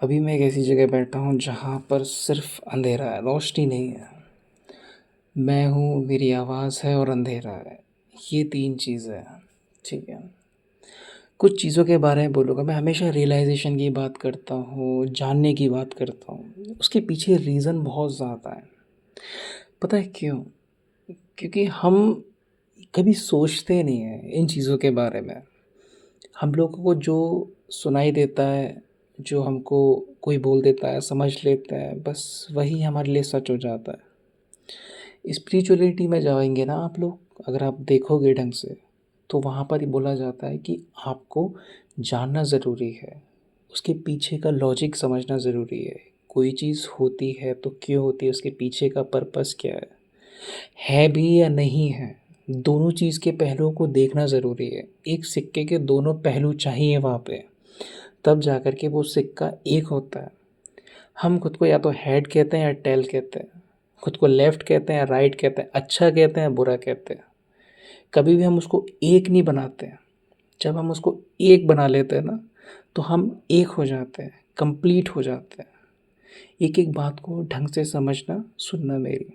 अभी मैं एक ऐसी जगह बैठा हूँ जहाँ पर सिर्फ अंधेरा है, रोशनी नहीं है। मैं हूँ, मेरी आवाज़ है और अंधेरा है। ये 3 चीज़ें हैं, ठीक है। कुछ चीज़ों के बारे में बोलूँगा, मैं हमेशा रियलाइज़ेशन की बात करता हूँ, जानने की बात करता हूँ। उसके पीछे रीज़न बहुत ज़्यादा है। पता है क्यों? क्योंकि हम कभी सोचते नहीं हैं इन चीज़ों के बारे में। हम लोगों को जो सुनाई देता है, जो हमको कोई बोल देता है, समझ लेते हैं, बस वही हमारे लिए सच हो जाता है। स्पिरिचुअलिटी में जाएँगे ना आप लोग, अगर आप देखोगे ढंग से, तो वहाँ पर ही बोला जाता है कि आपको जानना ज़रूरी है, उसके पीछे का लॉजिक समझना ज़रूरी है। कोई चीज़ होती है तो क्यों होती है, उसके पीछे का पर्पस क्या है भी या नहीं है, दोनों चीज़ के पहलुओं को देखना ज़रूरी है। एक सिक्के के दोनों पहलू चाहिए वहाँ पे, तब जा कर के वो सिक्का एक होता है। हम खुद को या तो हेड कहते हैं या टेल कहते हैं, खुद को लेफ़्ट कहते हैं या राइट कहते हैं, अच्छा कहते हैं, बुरा कहते हैं। कभी भी हम उसको एक नहीं बनाते हैं। जब हम उसको एक बना लेते हैं ना, तो हम एक हो जाते हैं, कंप्लीट हो जाते हैं। एक-एक बात को ढंग से समझना, सुनना मेरी।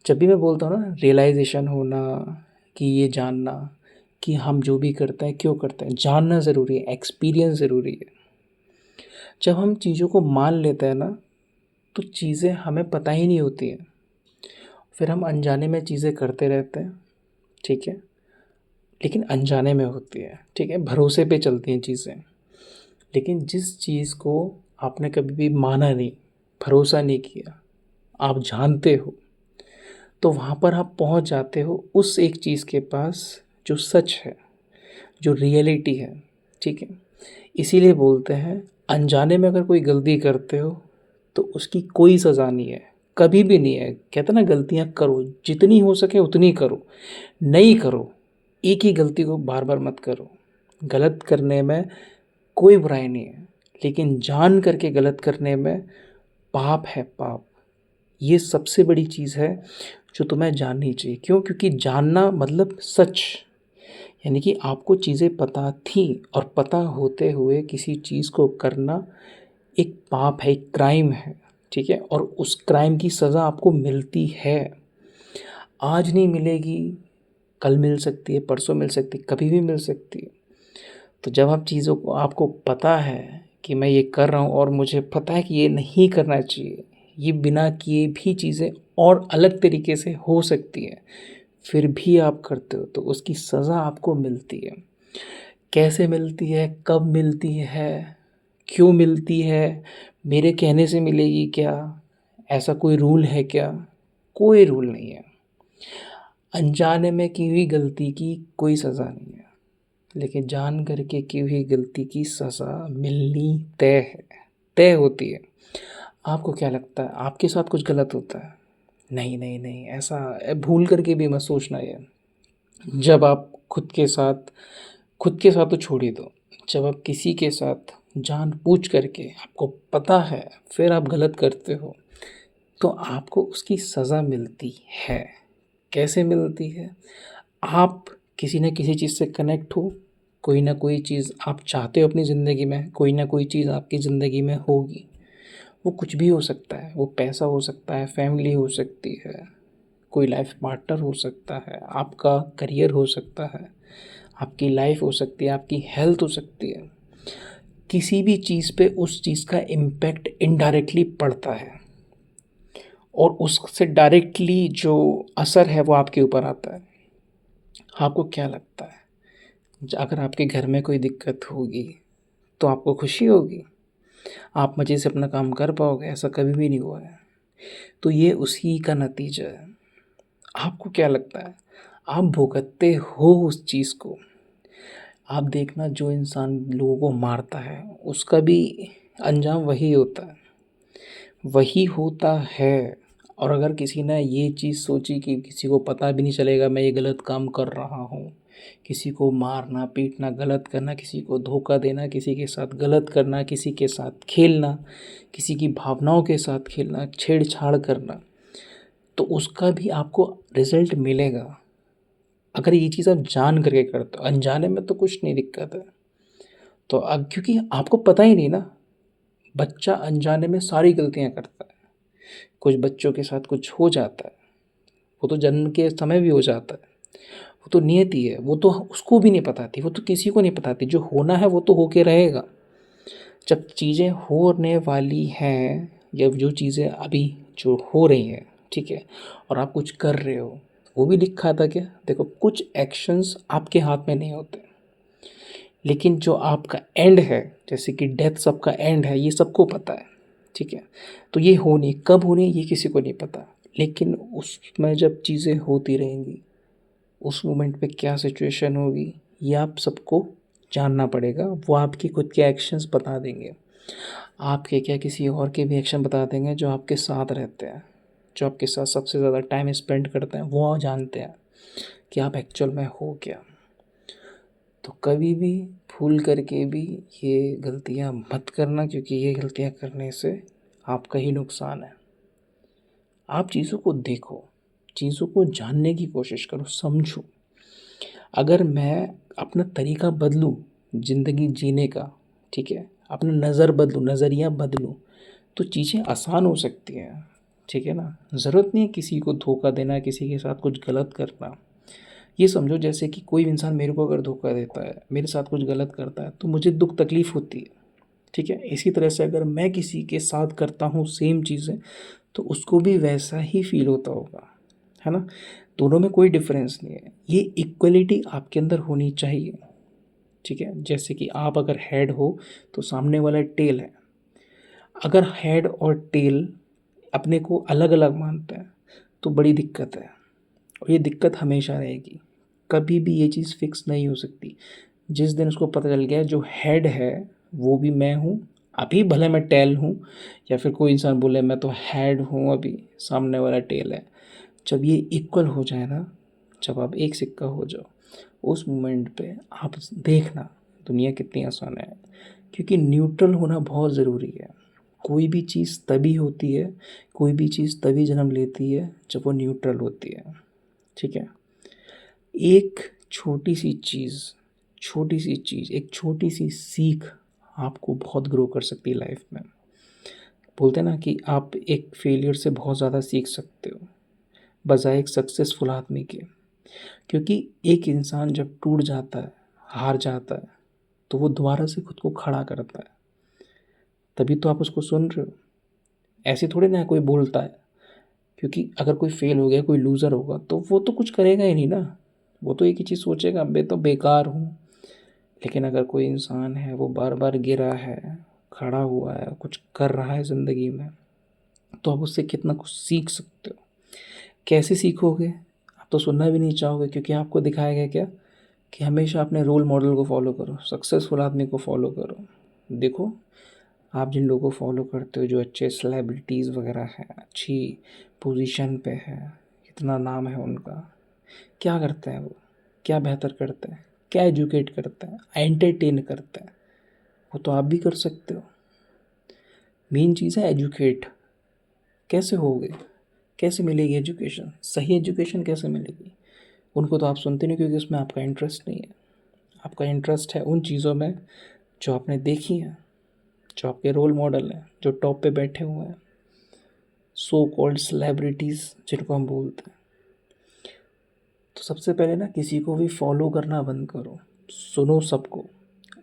जब भी मैं बोलता हूँ ना रियलाइज़ेशन होना, कि ये जानना कि हम जो भी करते हैं, क्यों करते हैं, जानना ज़रूरी है, एक्सपीरियंस ज़रूरी है। जब हम चीज़ों को मान लेते हैं ना, तो चीज़ें हमें पता ही नहीं होती हैं। फिर हम अनजाने में चीज़ें करते रहते हैं, ठीक है? लेकिन अनजाने में होती है, ठीक है? भरोसे पे चलती हैं चीज़ें। लेकिन जिस चीज़ को आपने कभी भी माना नहीं, भरोसा नहीं किया, आप जानते हो, तो वहाँ पर आप पहुँच जाते हो उस एक चीज़ के पास जो सच है, जो रियलिटी है, ठीक है? इसीलिए बोलते हैं अनजाने में अगर कोई गलती करते हो तो उसकी कोई सज़ा नहीं है, कभी भी नहीं है। कहते हैं ना गलतियाँ करो, जितनी हो सके उतनी करो, नहीं करो, एक ही गलती को बार-बार मत करो। गलत करने में कोई बुराई नहीं है, लेकिन जान कर के गलत करने में पाप है पाप। ये सबसे बड़ी चीज़ है जो तुम्हें जाननी चाहिए। क्यों? क्योंकि जानना मतलब सच, यानी कि आपको चीज़ें पता थीं और पता होते हुए किसी चीज़ को करना एक पाप है, एक क्राइम है, ठीक है? और उस क्राइम की सज़ा आपको मिलती है। आज नहीं मिलेगी, कल मिल सकती है, परसों मिल सकती है, कभी भी मिल सकती है। तो जब आप चीज़ों को आपको पता है कि मैं ये कर रहा हूँ और मुझे पता है कि ये नहीं करना चाहिए, ये बिना किए भी चीज़ें और अलग तरीके से हो सकती हैं, फिर भी आप करते हो, तो उसकी सज़ा आपको मिलती है। कैसे मिलती है, कब मिलती है, क्यों मिलती है, मेरे कहने से मिलेगी क्या, ऐसा कोई रूल है क्या? कोई रूल नहीं है। अनजाने में की हुई गलती की कोई सज़ा नहीं है, लेकिन जान करके की हुई गलती की सज़ा मिलनी तय है, तय होती है। आपको क्या लगता है आपके साथ कुछ गलत होता है? नहीं, नहीं, नहीं, ऐसा भूल करके भी मत सोचना ये। जब आप खुद के साथ तो छोड़ ही दो, जब आप किसी के साथ जानबूझ करके आपको पता है, फिर आप गलत करते हो, तो आपको उसकी सज़ा मिलती है। कैसे मिलती है? आप किसी न किसी चीज़ से कनेक्ट हो, कोई ना कोई चीज़ आप चाहते हो अपनी ज़िंदगी में, कोई ना कोई चीज़ आपकी ज़िंदगी में होगी। वो कुछ भी हो सकता है, वो पैसा हो सकता है, फैमिली हो सकती है, कोई लाइफ पार्टनर हो सकता है, आपका करियर हो सकता है, आपकी लाइफ हो सकती है, आपकी हेल्थ हो सकती है। किसी भी चीज़ पे उस चीज़ का इम्पैक्ट इनडायरेक्टली पड़ता है और उससे डायरेक्टली जो असर है वो आपके ऊपर आता है। आपको क्या लगता है अगर आपके घर में कोई दिक्कत होगी तो आपको खुशी होगी? आप मज़े से अपना काम कर पाओगे? ऐसा कभी भी नहीं हुआ है। तो ये उसी का नतीजा है। आपको क्या लगता है? आप भुगतते हो उस चीज़ को। आप देखना जो इंसान लोगों को मारता है उसका भी अंजाम वही होता है, वही होता है। और अगर किसी ने ये चीज़ सोची कि किसी को पता भी नहीं चलेगा मैं ये गलत काम कर रहा हूँ, किसी को मारना, पीटना, गलत करना, किसी को धोखा देना, किसी के साथ गलत करना, किसी के साथ खेलना, किसी की भावनाओं के साथ खेलना, छेड़छाड़ करना, तो उसका भी आपको रिज़ल्ट मिलेगा। अगर ये चीज़ आप जान करके करते हो, अनजाने में तो कुछ नहीं दिक्कत है। तो अब क्योंकि आपको पता ही नहीं ना, बच्चा अनजाने में सारी गलतियाँ करता है। कुछ बच्चों के साथ कुछ हो जाता है, वो तो जन्म के समय भी हो जाता है, वो तो नियति है, वो तो उसको भी नहीं पता थी, वो तो किसी को नहीं पता थी। जो होना है वो तो होके रहेगा। जब चीज़ें होने वाली हैं या जो चीज़ें अभी जो हो रही हैं, ठीक है, और आप कुछ कर रहे हो, वो भी लिखा था क्या? देखो, कुछ एक्शंस आपके हाथ में नहीं होते, लेकिन जो आपका एंड है, जैसे कि डेथ सबका एंड है, ये सबको पता है, ठीक है। तो ये होनी कब होनी ये किसी को नहीं पता, लेकिन उसमें जब चीज़ें होती रहेंगी, उस मोमेंट पे क्या सिचुएशन होगी ये आप सबको जानना पड़ेगा। वो आपके खुद के एक्शंस बता देंगे, आपके क्या किसी और के भी एक्शन बता देंगे जो आपके साथ रहते हैं, जो आपके साथ सबसे ज़्यादा टाइम स्पेंड करते हैं, वो जानते हैं कि आप एक्चुअल में हो क्या। तो कभी भी भूल करके भी ये गलतियाँ मत करना, क्योंकि ये गलतियाँ करने से आपका ही नुकसान है। आप चीज़ों को देखो, चीज़ों को जानने की कोशिश करो, समझो। अगर मैं अपना तरीका बदलूँ ज़िंदगी जीने का, ठीक है, अपना नज़रिया बदलूँ, तो चीज़ें आसान हो सकती हैं, ठीक है ना। ज़रूरत नहीं है किसी को धोखा देना, किसी के साथ कुछ गलत करना। ये समझो जैसे कि कोई इंसान मेरे को अगर धोखा देता है, मेरे साथ कुछ गलत करता है, तो मुझे दुःख तकलीफ़ होती है, ठीक है। इसी तरह से अगर मैं किसी के साथ करता हूँ सेम चीज़ें, तो उसको भी वैसा ही फ़ील होता होगा, है ना। दोनों में कोई डिफरेंस नहीं है, ये इक्वलिटी आपके अंदर होनी चाहिए, ठीक है। जैसे कि आप अगर हेड हो तो सामने वाला टेल है। अगर हेड और टेल अपने को अलग अलग मानते हैं तो बड़ी दिक्कत है, और ये दिक्कत हमेशा रहेगी। कभी भी ये चीज़ फिक्स नहीं हो सकती। जिस दिन उसको पता चल गया जो हेड है वो भी मैं हूँ, अभी भले मैं टेल हूँ, या फिर कोई इंसान बोले मैं तो हेड हूँ, अभी सामने वाला टेल है, जब ये इक्वल हो जाए ना, जब आप एक सिक्का हो जाओ, उस मोमेंट पे आप देखना दुनिया कितनी आसान है। क्योंकि न्यूट्रल होना बहुत ज़रूरी है। कोई भी चीज़ तभी होती है, कोई भी चीज़ तभी जन्म लेती है जब वो न्यूट्रल होती है, ठीक है। एक छोटी सी चीज़, एक छोटी सी सीख आपको बहुत ग्रो कर सकती है लाइफ में। बोलते हैं ना कि आप एक फेलियर से बहुत ज़्यादा सीख सकते हो बजाय एक सक्सेसफुल आदमी के। क्योंकि एक इंसान जब टूट जाता है, हार जाता है, तो वो दोबारा से खुद को खड़ा करता है। तभी तो आप उसको सुन रहे हो। ऐसे थोड़े ना कोई बोलता है, क्योंकि अगर कोई फेल हो गया, कोई लूज़र होगा, तो वो तो कुछ करेगा ही नहीं ना। वो तो एक ही चीज़ सोचेगा, मैं तो बेकार हूँ। लेकिन अगर कोई इंसान है, वो बार बार गिरा है, खड़ा हुआ है, कुछ कर रहा है ज़िंदगी में, तो आप उससे कितना कुछ सीख सकते हो। कैसे सीखोगे? आप तो सुनना भी नहीं चाहोगे, क्योंकि आपको दिखाया गया क्या कि हमेशा अपने रोल मॉडल को फॉलो करो, सक्सेसफुल आदमी को फॉलो करो। देखो, आप जिन लोगों को फॉलो करते हो, जो अच्छे सेलिब्रिटीज़ वगैरह हैं, अच्छी पोजीशन पे है, इतना नाम है उनका, क्या करते हैं वो? क्या बेहतर करते हैं? क्या एजुकेट करते हैं? एंटरटेन करते हैं। वो तो आप भी कर सकते हो। मेन चीज़ है एजुकेट। कैसे होगे? कैसे मिलेगी एजुकेशन? सही एजुकेशन कैसे मिलेगी? उनको तो आप सुनते नहीं, क्योंकि उसमें आपका इंटरेस्ट नहीं है। आपका इंटरेस्ट है उन चीज़ों में जो आपने देखी हैं, जो आपके रोल मॉडल हैं, जो टॉप पे बैठे हुए हैं, सो कॉल्ड सेलिब्रिटीज़ जिनको हम बोलते हैं। तो सबसे पहले ना किसी को भी फॉलो करना बंद करो, सुनो सबको,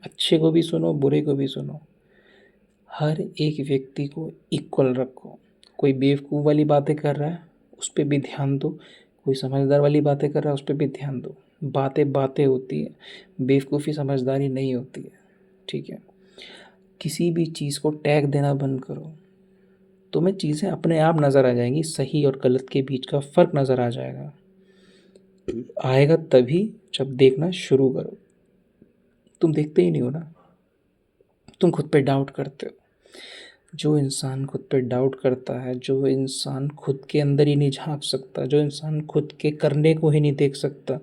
अच्छे को भी सुनो, बुरे को भी सुनो। हर एक व्यक्ति को इक्वल रखो। कोई बेवकूफ़ वाली बातें कर रहा है, उस पे भी ध्यान दो। कोई समझदार वाली बातें कर रहा है, उस पे भी ध्यान दो। बातें बातें होती है, बेवकूफ़ी समझदारी नहीं होती है, ठीक है। किसी भी चीज़ को टैग देना बंद करो, तुम्हें चीज़ें अपने आप नज़र आ जाएंगी। सही और गलत के बीच का फ़र्क नज़र आ जाएगा। आएगा तभी जब देखना शुरू करो। तुम देखते ही नहीं हो ना, तुम खुद पे डाउट करते हो। जो इंसान खुद पे डाउट करता है, जो इंसान खुद के अंदर ही नहीं झाँक सकता, जो इंसान खुद के करने को ही नहीं देख सकता,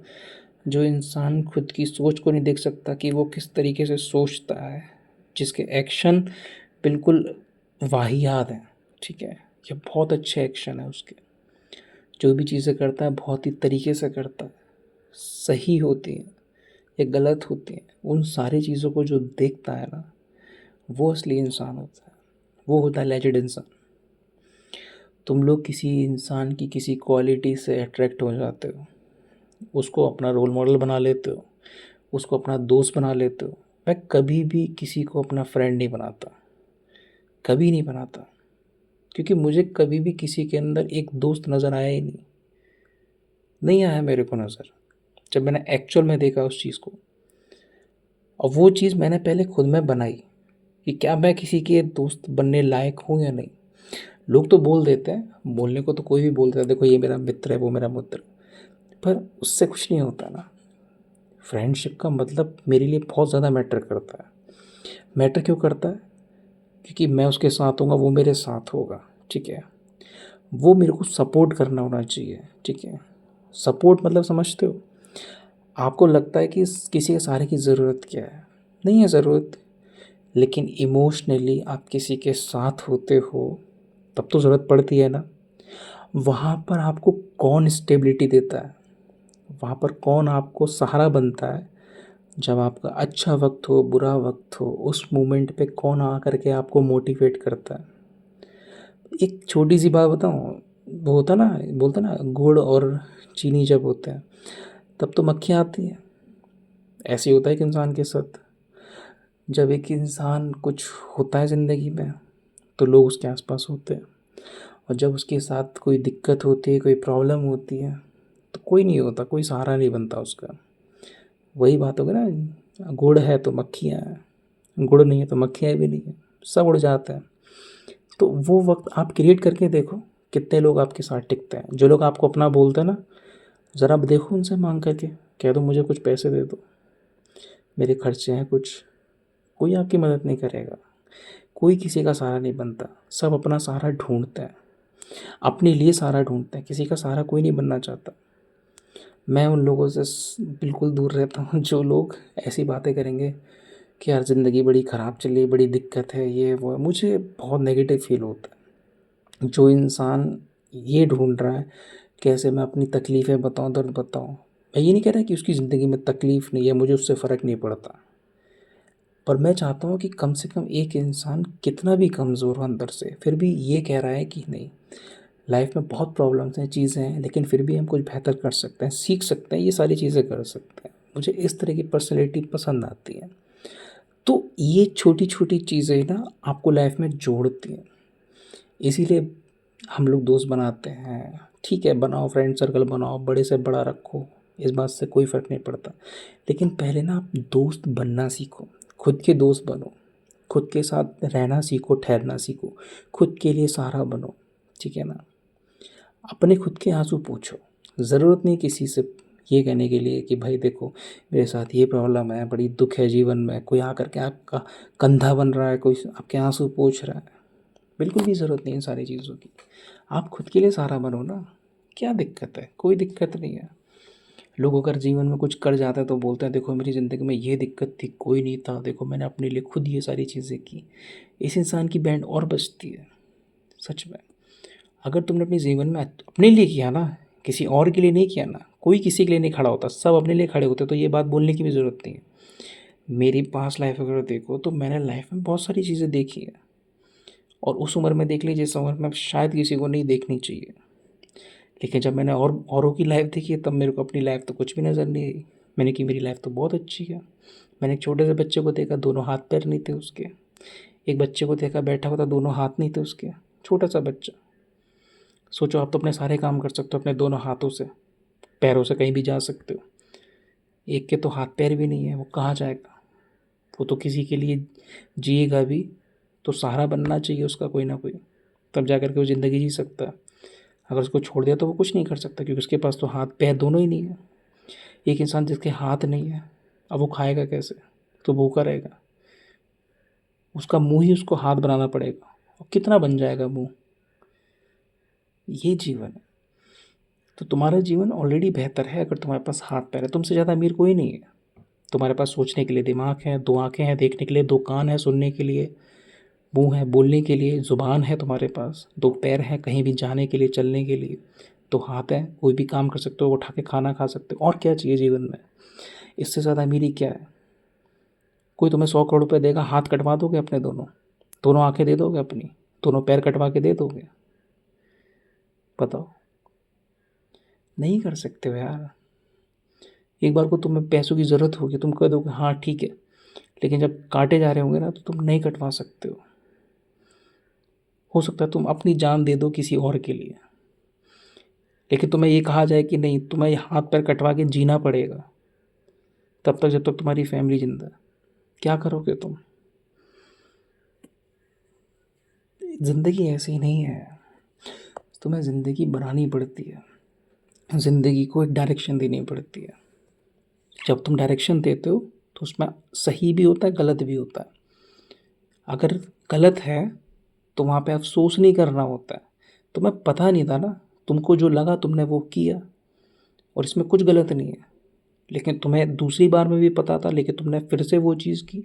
जो इंसान खुद की सोच को नहीं देख सकता कि वो किस तरीके से सोचता है, जिसके एक्शन बिल्कुल वाहियात हैं, ठीक है, या बहुत अच्छे एक्शन है उसके, जो भी चीज़ें करता है बहुत ही तरीके से करता है, सही होती है या गलत होती है, उन सारी चीज़ों को जो देखता है ना, वो असली इंसान होता है। वो होता है लेजिड इंसान। तुम लोग किसी इंसान की किसी क्वालिटी से अट्रैक्ट हो जाते हो, उसको अपना रोल मॉडल बना लेते हो, उसको अपना दोस्त बना लेते हो। मैं कभी भी किसी को अपना फ्रेंड नहीं बनाता, कभी नहीं बनाता, क्योंकि मुझे कभी भी किसी के अंदर एक दोस्त नज़र आया ही नहीं, नहीं आया मेरे को नज़र। जब मैंने एक्चुअल में देखा उस चीज़ को, और वो चीज़ मैंने पहले खुद में बनाई कि क्या मैं किसी के दोस्त बनने लायक हूँ या नहीं। लोग तो बोल देते हैं, बोलने को तो कोई भी बोलता है, देखो ये मेरा मित्र है, वो मेरा मित्र, पर उससे कुछ नहीं होता ना। फ्रेंडशिप का मतलब मेरे लिए बहुत ज़्यादा मैटर करता है। मैटर क्यों करता है? क्योंकि मैं उसके साथ होऊंगा, वो मेरे साथ होगा, ठीक है। वो मेरे को सपोर्ट करना होना चाहिए, ठीक है। सपोर्ट मतलब समझते हो? आपको लगता है कि किसी के सहारे की ज़रूरत क्या है? नहीं है ज़रूरत, लेकिन इमोशनली आप किसी के साथ होते हो तब तो ज़रूरत पड़ती है ना। वहाँ पर आपको कौन स्टेबिलिटी देता है? वहाँ पर कौन आपको सहारा बनता है? जब आपका अच्छा वक्त हो, बुरा वक्त हो, उस मोमेंट पे कौन आकर के आपको मोटिवेट करता है? एक छोटी सी बात बताऊँ, वो होता ना, बोलते ना गुड़ और चीनी जब होते हैं तब तो मक्खियाँ आती हैं। ऐसे ही होता है एक इंसान के साथ। जब एक इंसान कुछ होता है ज़िंदगी में तो लोग उसके आसपास होते हैं, और जब उसके साथ कोई दिक्कत होती है, कोई प्रॉब्लम होती है, तो कोई नहीं होता, कोई सहारा नहीं बनता उसका। वही बात होगी ना, गुड़ है तो मक्खियाँ हैं, गुड़ नहीं है तो मक्खियाँ भी नहीं है, सब उड़ जाते हैं। तो वो वक्त आप क्रिएट करके देखो, कितने लोग आपके साथ टिकते हैं। जो लोग आपको अपना बोलते हैं ना, ज़रा अब देखो उनसे मांग करके, कह दो मुझे कुछ पैसे दे दो, मेरे खर्चे हैं कुछ। कोई आपकी मदद नहीं करेगा, कोई किसी का सहारा नहीं बनता। सब अपना सहारा ढूंढते हैं, अपने लिए सहारा ढूंढते हैं, किसी का सहारा कोई नहीं बनना चाहता। मैं उन लोगों से बिल्कुल दूर रहता हूँ जो लोग ऐसी बातें करेंगे कि यार ज़िंदगी बड़ी ख़राब चल रही है, बड़ी दिक्कत है, ये वो है। मुझे बहुत नेगेटिव फील होता है। जो इंसान ये ढूंढ रहा है कैसे मैं अपनी तकलीफ़ें बताऊँ, दर्द बताऊँ। मैं ये नहीं कह रहा कि उसकी ज़िंदगी में तकलीफ़ नहीं है, मुझे उससे फ़र्क नहीं पड़ता, पर मैं चाहता हूँ कि कम से कम एक इंसान कितना भी कमज़ोर हो अंदर से, फिर भी ये कह रहा है कि नहीं, लाइफ में बहुत प्रॉब्लम्स हैं, चीज़ें हैं, लेकिन फिर भी हम कुछ बेहतर कर सकते हैं, सीख सकते हैं, ये सारी चीज़ें कर सकते हैं। मुझे इस तरह की पर्सनैलिटी पसंद आती है। तो ये छोटी छोटी चीज़ें ना आपको लाइफ में जोड़ती हैं। इसीलिए हम लोग दोस्त बनाते हैं, ठीक है, बनाओ, फ्रेंड सर्कल बनाओ, बड़े से बड़ा रखो, इस बात से कोई फ़र्क नहीं पड़ता। लेकिन पहले ना आप दोस्त बनना सीखो, खुद के दोस्त बनो, खुद के साथ रहना सीखो, ठहरना सीखो, खुद के लिए सहारा बनो, ठीक है ना। अपने खुद के आंसू पूछो। ज़रूरत नहीं किसी से ये कहने के लिए कि भाई देखो मेरे साथ ये प्रॉब्लम है, बड़ी दुख है जीवन में, कोई आकर के आपका कंधा बन रहा है, कोई आपके आंसू पूछ रहा है। बिल्कुल भी ज़रूरत नहीं इन सारी चीज़ों की। आप खुद के लिए सहारा बनो ना, क्या दिक्कत है? कोई दिक्कत नहीं है। लोग अगर जीवन में कुछ कर जाते हैं तो बोलते हैं देखो मेरी ज़िंदगी में ये दिक्कत थी, कोई नहीं था, देखो मैंने अपने लिए खुद ये सारी चीज़ें की। इस इंसान की बैंड और बजती है, सच में। अगर तुमने अपने जीवन में अपने लिए किया ना, किसी और के लिए नहीं किया ना, कोई किसी के लिए नहीं खड़ा होता, सब अपने लिए खड़े होते, तो ये बात बोलने की भी ज़रूरत नहीं है। मेरी पास्ट लाइफ अगर देखो तो मैंने लाइफ में बहुत सारी चीज़ें देखी है, और उस उम्र में देख ली जिस उम्र में शायद किसी को नहीं देखनी चाहिए। लेकिन जब मैंने और औरों की लाइफ देखी है तब मेरे को अपनी लाइफ तो कुछ भी नज़र नहीं आई। मैंने कि मेरी लाइफ तो बहुत अच्छी है। मैंने एक छोटे से बच्चे को देखा, दोनों हाथ पैर नहीं थे उसके। एक बच्चे को देखा बैठा हुआ था, दोनों हाथ नहीं थे उसके, छोटा सा बच्चा। सोचो आप तो अपने सारे काम कर सकते हो अपने दोनों हाथों से, पैरों से कहीं भी जा सकते हो। एक के तो हाथ पैर भी नहीं है, वो कहाँ जाएगा? वो तो किसी के लिए जिएगा भी तो सहारा बनना चाहिए उसका कोई ना कोई, तब जा कर के वो ज़िंदगी जी सकता है। अगर उसको छोड़ दिया तो वो कुछ नहीं कर सकता, क्योंकि उसके पास तो हाथ पैर दोनों ही नहीं है। एक इंसान जिसके हाथ नहीं है, अब वो खाएगा कैसे? तो भूखा रहेगा। उसका मुंह ही उसको हाथ बनाना पड़ेगा, और कितना बन जाएगा मुंह? ये जीवन है। तो तुम्हारा जीवन ऑलरेडी बेहतर है अगर तुम्हारे पास हाथ पैर है। तुमसे ज़्यादा अमीर कोई नहीं है। तुम्हारे पास सोचने के लिए दिमाग है, दो आँखें हैं देखने के लिए, दो कान है सुनने के लिए, मुंह है बोलने के लिए, ज़ुबान है तुम्हारे पास, दो पैर हैं कहीं भी जाने के लिए, चलने के लिए, तो हाथ है, कोई भी काम कर सकते हो, उठा के खाना खा सकते हो। और क्या चाहिए जीवन में? इससे ज़्यादा अमीरी क्या है? कोई तुम्हें 100 करोड़ रुपये देगा, हाथ कटवा दोगे अपने दोनों? दोनों आंखें दे दोगे अपनी? दोनों पैर कटवा के दे दोगे? बताओ। नहीं कर सकते हो यार। एक बार को तुम्हें पैसों की ज़रूरत होगी, तुम कह दोगे हाँ ठीक है, लेकिन जब काटे जा रहे होंगे ना तो तुम नहीं कटवा सकते हो सकता है तुम अपनी जान दे दो किसी और के लिए, लेकिन तुम्हें ये कहा जाए कि नहीं तुम्हें हाथ पैर कटवा के जीना पड़ेगा तब तक जब तक तुम्हारी फैमिली जिंदा है। क्या करोगे तुम? ज़िंदगी ऐसी ही नहीं है। तुम्हें ज़िंदगी बनानी पड़ती है, ज़िंदगी को एक डायरेक्शन देनी पड़ती है। जब तुम डायरेक्शन देते हो तो उसमें सही भी होता है, गलत भी होता है। अगर गलत है तो वहाँ पे अफसोस नहीं करना होता है, तुम्हें पता नहीं था ना, तुमको जो लगा तुमने वो किया, और इसमें कुछ गलत नहीं है। लेकिन तुम्हें दूसरी बार में भी पता था, लेकिन तुमने फिर से वो चीज़ की,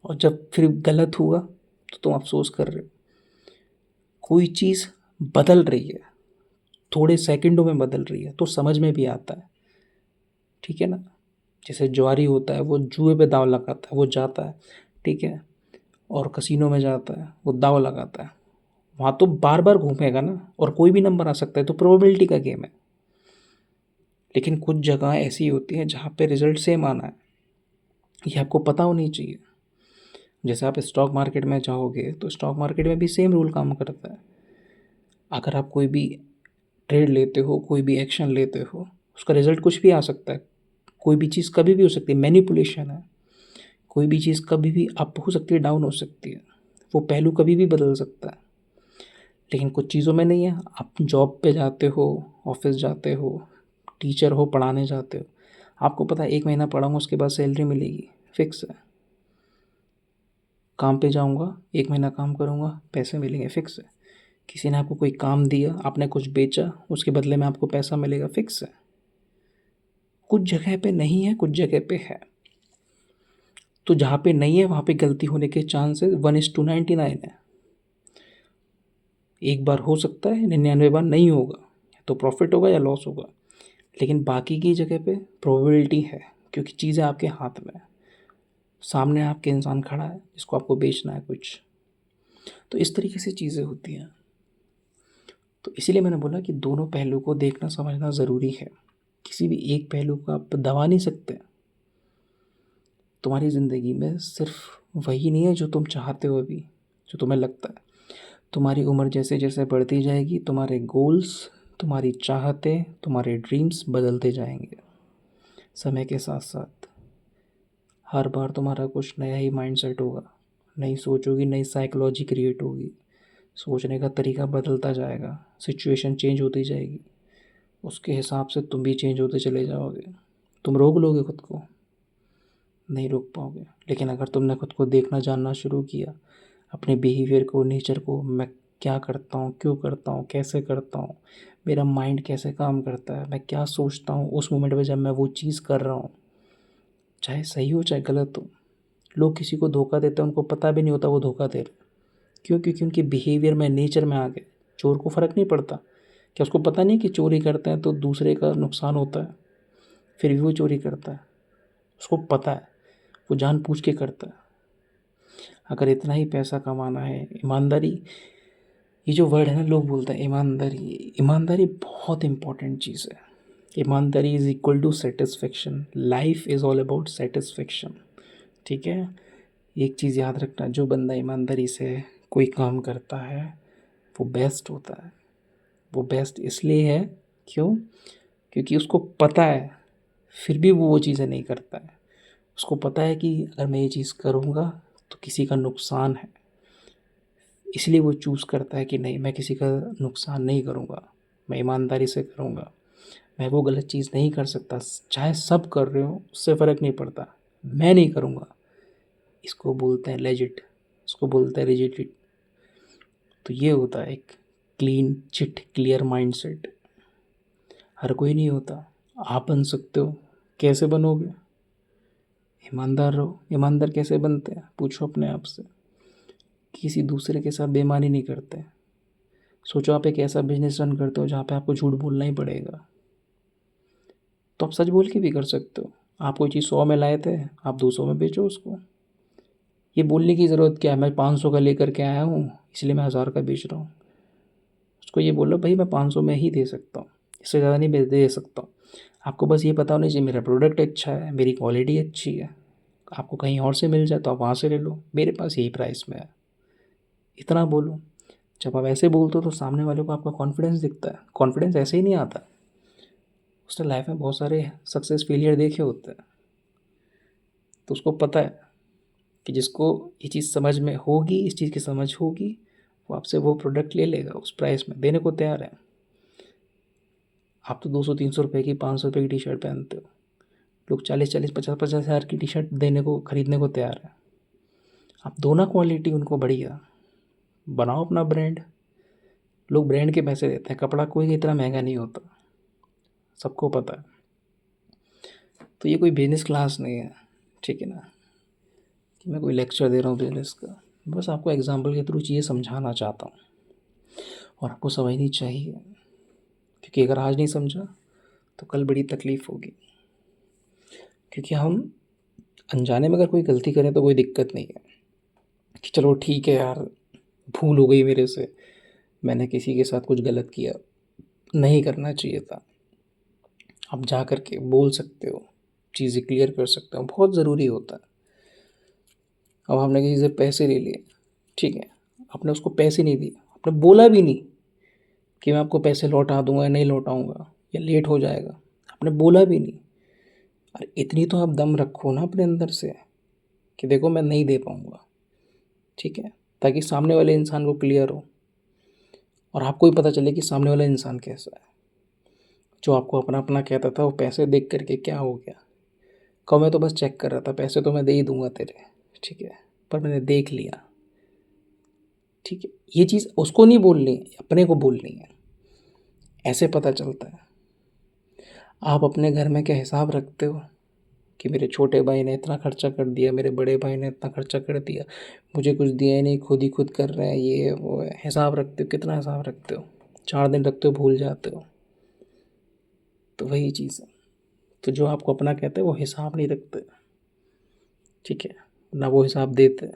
और जब फिर गलत हुआ तो तुम अफसोस कर रहे हो। कोई चीज़ बदल रही है, थोड़े सेकंडों में बदल रही है, तो समझ में भी आता है, ठीक है ना। जैसे ज्वारी होता है, वो जुए पे दाव लगाता है, वो जाता है, ठीक है, और कसिनो में जाता है, वो दाव लगाता है, वहाँ तो बार बार घूमेगा ना, और कोई भी नंबर आ सकता है, तो प्रोबेबिलिटी का गेम है। लेकिन कुछ जगह ऐसी होती हैं जहाँ पे रिजल्ट सेम आना है, ये आपको पता होनी चाहिए। जैसे आप स्टॉक मार्केट में जाओगे तो स्टॉक मार्केट में भी सेम रूल काम करता है। अगर आप कोई भी ट्रेड लेते हो, कोई भी एक्शन लेते हो, उसका रिजल्ट कुछ भी आ सकता है, कोई भी चीज़ कभी भी हो सकती है, मैनिपुलेशन है, कोई भी चीज़ कभी भी अप हो सकती है, डाउन हो सकती है, वो पहलू कभी भी बदल सकता है। लेकिन कुछ चीज़ों में नहीं है। आप जॉब पे जाते हो, ऑफिस जाते हो, टीचर हो, पढ़ाने जाते हो, आपको पता है 1 महीना पढ़ाऊँगा उसके बाद सैलरी मिलेगी, फिक्स है। काम पे जाऊँगा, 1 महीना काम करूँगा, पैसे मिलेंगे, फिक्स है। किसी ने आपको कोई काम दिया, आपने कुछ बेचा, उसके बदले में आपको पैसा मिलेगा, फिक्स है। कुछ जगह पे नहीं है, कुछ जगह पे है। तो जहाँ पे नहीं है वहाँ पे गलती होने के चांसेस 1:99 है। एक बार हो सकता है, 99 बार नहीं होगा, तो प्रॉफिट होगा या लॉस होगा। लेकिन बाकी की जगह पे प्रोबेबिलिटी है, क्योंकि चीज़ें आपके हाथ में है, सामने आपके इंसान खड़ा है जिसको आपको बेचना है कुछ। तो इस तरीके से चीज़ें होती हैं। तो इसीलिए मैंने बोला कि दोनों पहलू को देखना समझना ज़रूरी है। किसी भी एक पहलू को आप दबा नहीं सकते। तुम्हारी ज़िंदगी में सिर्फ वही नहीं है जो तुम चाहते हो अभी, जो तुम्हें लगता है। तुम्हारी उम्र जैसे जैसे बढ़ती जाएगी, तुम्हारे गोल्स, तुम्हारी चाहतें, तुम्हारे ड्रीम्स बदलते जाएंगे समय के साथ साथ। हर बार तुम्हारा कुछ नया ही माइंडसेट होगा, नई सोच होगी, नई साइकोलॉजी क्रिएट होगी, सोचने का तरीका बदलता जाएगा, सिचुएशन चेंज होती जाएगी, उसके हिसाब से तुम भी चेंज होते चले जाओगे। तुम रोक लोगे खुद को? नहीं रोक पाओगे। लेकिन अगर तुमने खुद को देखना जानना शुरू किया, अपने बिहेवियर को, नेचर को, मैं क्या करता हूँ, क्यों करता हूँ, कैसे करता हूँ, मेरा माइंड कैसे काम करता है, मैं क्या सोचता हूँ उस मोमेंट पे जब मैं वो चीज़ कर रहा हूँ, चाहे सही हो चाहे गलत हो। लोग किसी को धोखा देते हैं, उनको पता भी नहीं होता वो धोखा दे रहे। क्यों? क्योंकि उनके बिहेवियर में, नेचर में आ गए। चोर को फ़र्क नहीं पड़ता, क्या उसको पता नहीं कि चोरी करते हैं तो दूसरे का नुकसान होता है, फिर भी वो चोरी करता है। उसको पता है, वो जानबूझ के करता है। अगर इतना ही पैसा कमाना है, ईमानदारी, ये जो वर्ड है ना, लोग बोलते हैं ईमानदारी, ईमानदारी बहुत इंपॉर्टेंट चीज़ है। ईमानदारी is equal to satisfaction. Life is all about satisfaction, ठीक है। एक चीज़ याद रखना, जो बंदा ईमानदारी से कोई काम करता है वो बेस्ट होता है। वो बेस्ट इसलिए है, क्यों? क्योंकि उसको पता है, फिर भी वो चीज़ें नहीं करता है। उसको पता है कि अगर मैं ये चीज़ करूँगा तो किसी का नुकसान है, इसलिए वो चूज़ करता है कि नहीं, मैं किसी का नुकसान नहीं करूँगा, मैं ईमानदारी से करूँगा, मैं वो गलत चीज़ नहीं कर सकता, चाहे सब कर रहे हो उससे फ़र्क नहीं पड़ता, मैं नहीं करूँगा। इसको बोलते हैं लेजिट, इसको बोलते हैं रिजिडिटी। तो ये होता है एक क्लीन चिट, क्लियर माइंडसेट। हर कोई नहीं होता, आप बन सकते हो। कैसे बनोगे? ईमानदार रहो। ईमानदार कैसे बनते हैं, पूछो अपने आप से। किसी दूसरे के साथ बेईमानी नहीं करते। सोचो आप एक ऐसा बिजनेस रन करते हो जहाँ पे आपको झूठ बोलना ही पड़ेगा, तो आप सच बोल के भी कर सकते हो। आप कोई चीज़ 100 में लाए थे, आप 200 में बेचो उसको। ये बोलने की ज़रूरत क्या है, मैं 500 का लेकर के आया हूँ इसलिए मैं 1000 का बेच रहा हूँ। उसको ये बोलो भाई मैं 500 में ही दे सकता हूँ, इससे ज़्यादा नहीं दे सकता हूँ। आपको बस ये पता होना चाहिए मेरा प्रोडक्ट अच्छा है, मेरी क्वालिटी अच्छी है। आपको कहीं और से मिल जाए तो आप वहाँ से ले लो, मेरे पास यही प्राइस में है, इतना बोलो। जब आप ऐसे बोलते हो तो सामने वाले को आपका कॉन्फिडेंस दिखता है। कॉन्फिडेंस ऐसे ही नहीं आता, उसने लाइफ में बहुत सारे सक्सेस फेलियर देखे होते हैं, तो उसको पता है कि जिसको ये चीज़ समझ में होगी, इस चीज़ की समझ होगी, वो आपसे वो प्रोडक्ट ले लेगा, उस प्राइस में देने को तैयार है। आप तो 200-300 रुपये की, 500 रुपये की टी शर्ट पहनते हो, लोग 40-40, 50-50 हज़ार की टी शर्ट देने को, खरीदने को तैयार है। आप दो ना क्वालिटी उनको बढ़िया, बनाओ अपना ब्रांड। लोग ब्रांड के पैसे देते हैं, कपड़ा कोई इतना महंगा नहीं होता, सबको पता है। तो ये कोई बिजनेस क्लास नहीं है, ठीक है ना, कि मैं कोई लेक्चर दे रहा हूँ बिजनेस का। बस आपको एग्जाम्पल के थ्रू चीज़ें समझाना चाहता हूँ, और आपको समझनी चाहिए, क्योंकि अगर आज नहीं समझा तो कल बड़ी तकलीफ़ होगी। क्योंकि हम अनजाने में अगर कोई गलती करें तो कोई दिक्कत नहीं है कि चलो ठीक है यार, भूल हो गई मेरे से, मैंने किसी के साथ कुछ गलत किया, नहीं करना चाहिए था। आप जा कर के बोल सकते हो, चीज़ें क्लियर कर सकते हो, बहुत ज़रूरी होता है। अब हमने किसी से पैसे ले लिए, ठीक है, आपने उसको पैसे नहीं दिए, आपने बोला भी नहीं कि मैं आपको पैसे लौटा दूंगा या नहीं लौटाऊंगा या लेट हो जाएगा, आपने बोला भी नहीं। अरे इतनी तो आप दम रखो ना अपने अंदर से कि देखो मैं नहीं दे पाऊंगा, ठीक है, ताकि सामने वाले इंसान को क्लियर हो और आपको भी पता चले कि सामने वाला इंसान कैसा है। जो आपको अपना अपना कहता था वो पैसे देख करके क्या हो गया, कहो मैं तो बस चेक कर रहा था, पैसे तो मैं दे ही दूंगा तेरे, ठीक है, पर मैंने देख लिया, ठीक है। ये चीज़ उसको नहीं बोलनी है, अपने को बोलनी है। ऐसे पता चलता है। आप अपने घर में क्या हिसाब रखते हो कि मेरे छोटे भाई ने इतना खर्चा कर दिया, मेरे बड़े भाई ने इतना खर्चा कर दिया, मुझे कुछ दिया ही नहीं, खुद ही खुद कर रहे हैं, ये है वो है। हिसाब रखते हो, कितना हिसाब रखते हो? 4 दिन रखते हो, भूल जाते हो। तो वही चीज़ है। तो जो आपको अपना कहते हैं वो हिसाब नहीं रखते, ठीक है, ना वो हिसाब देते।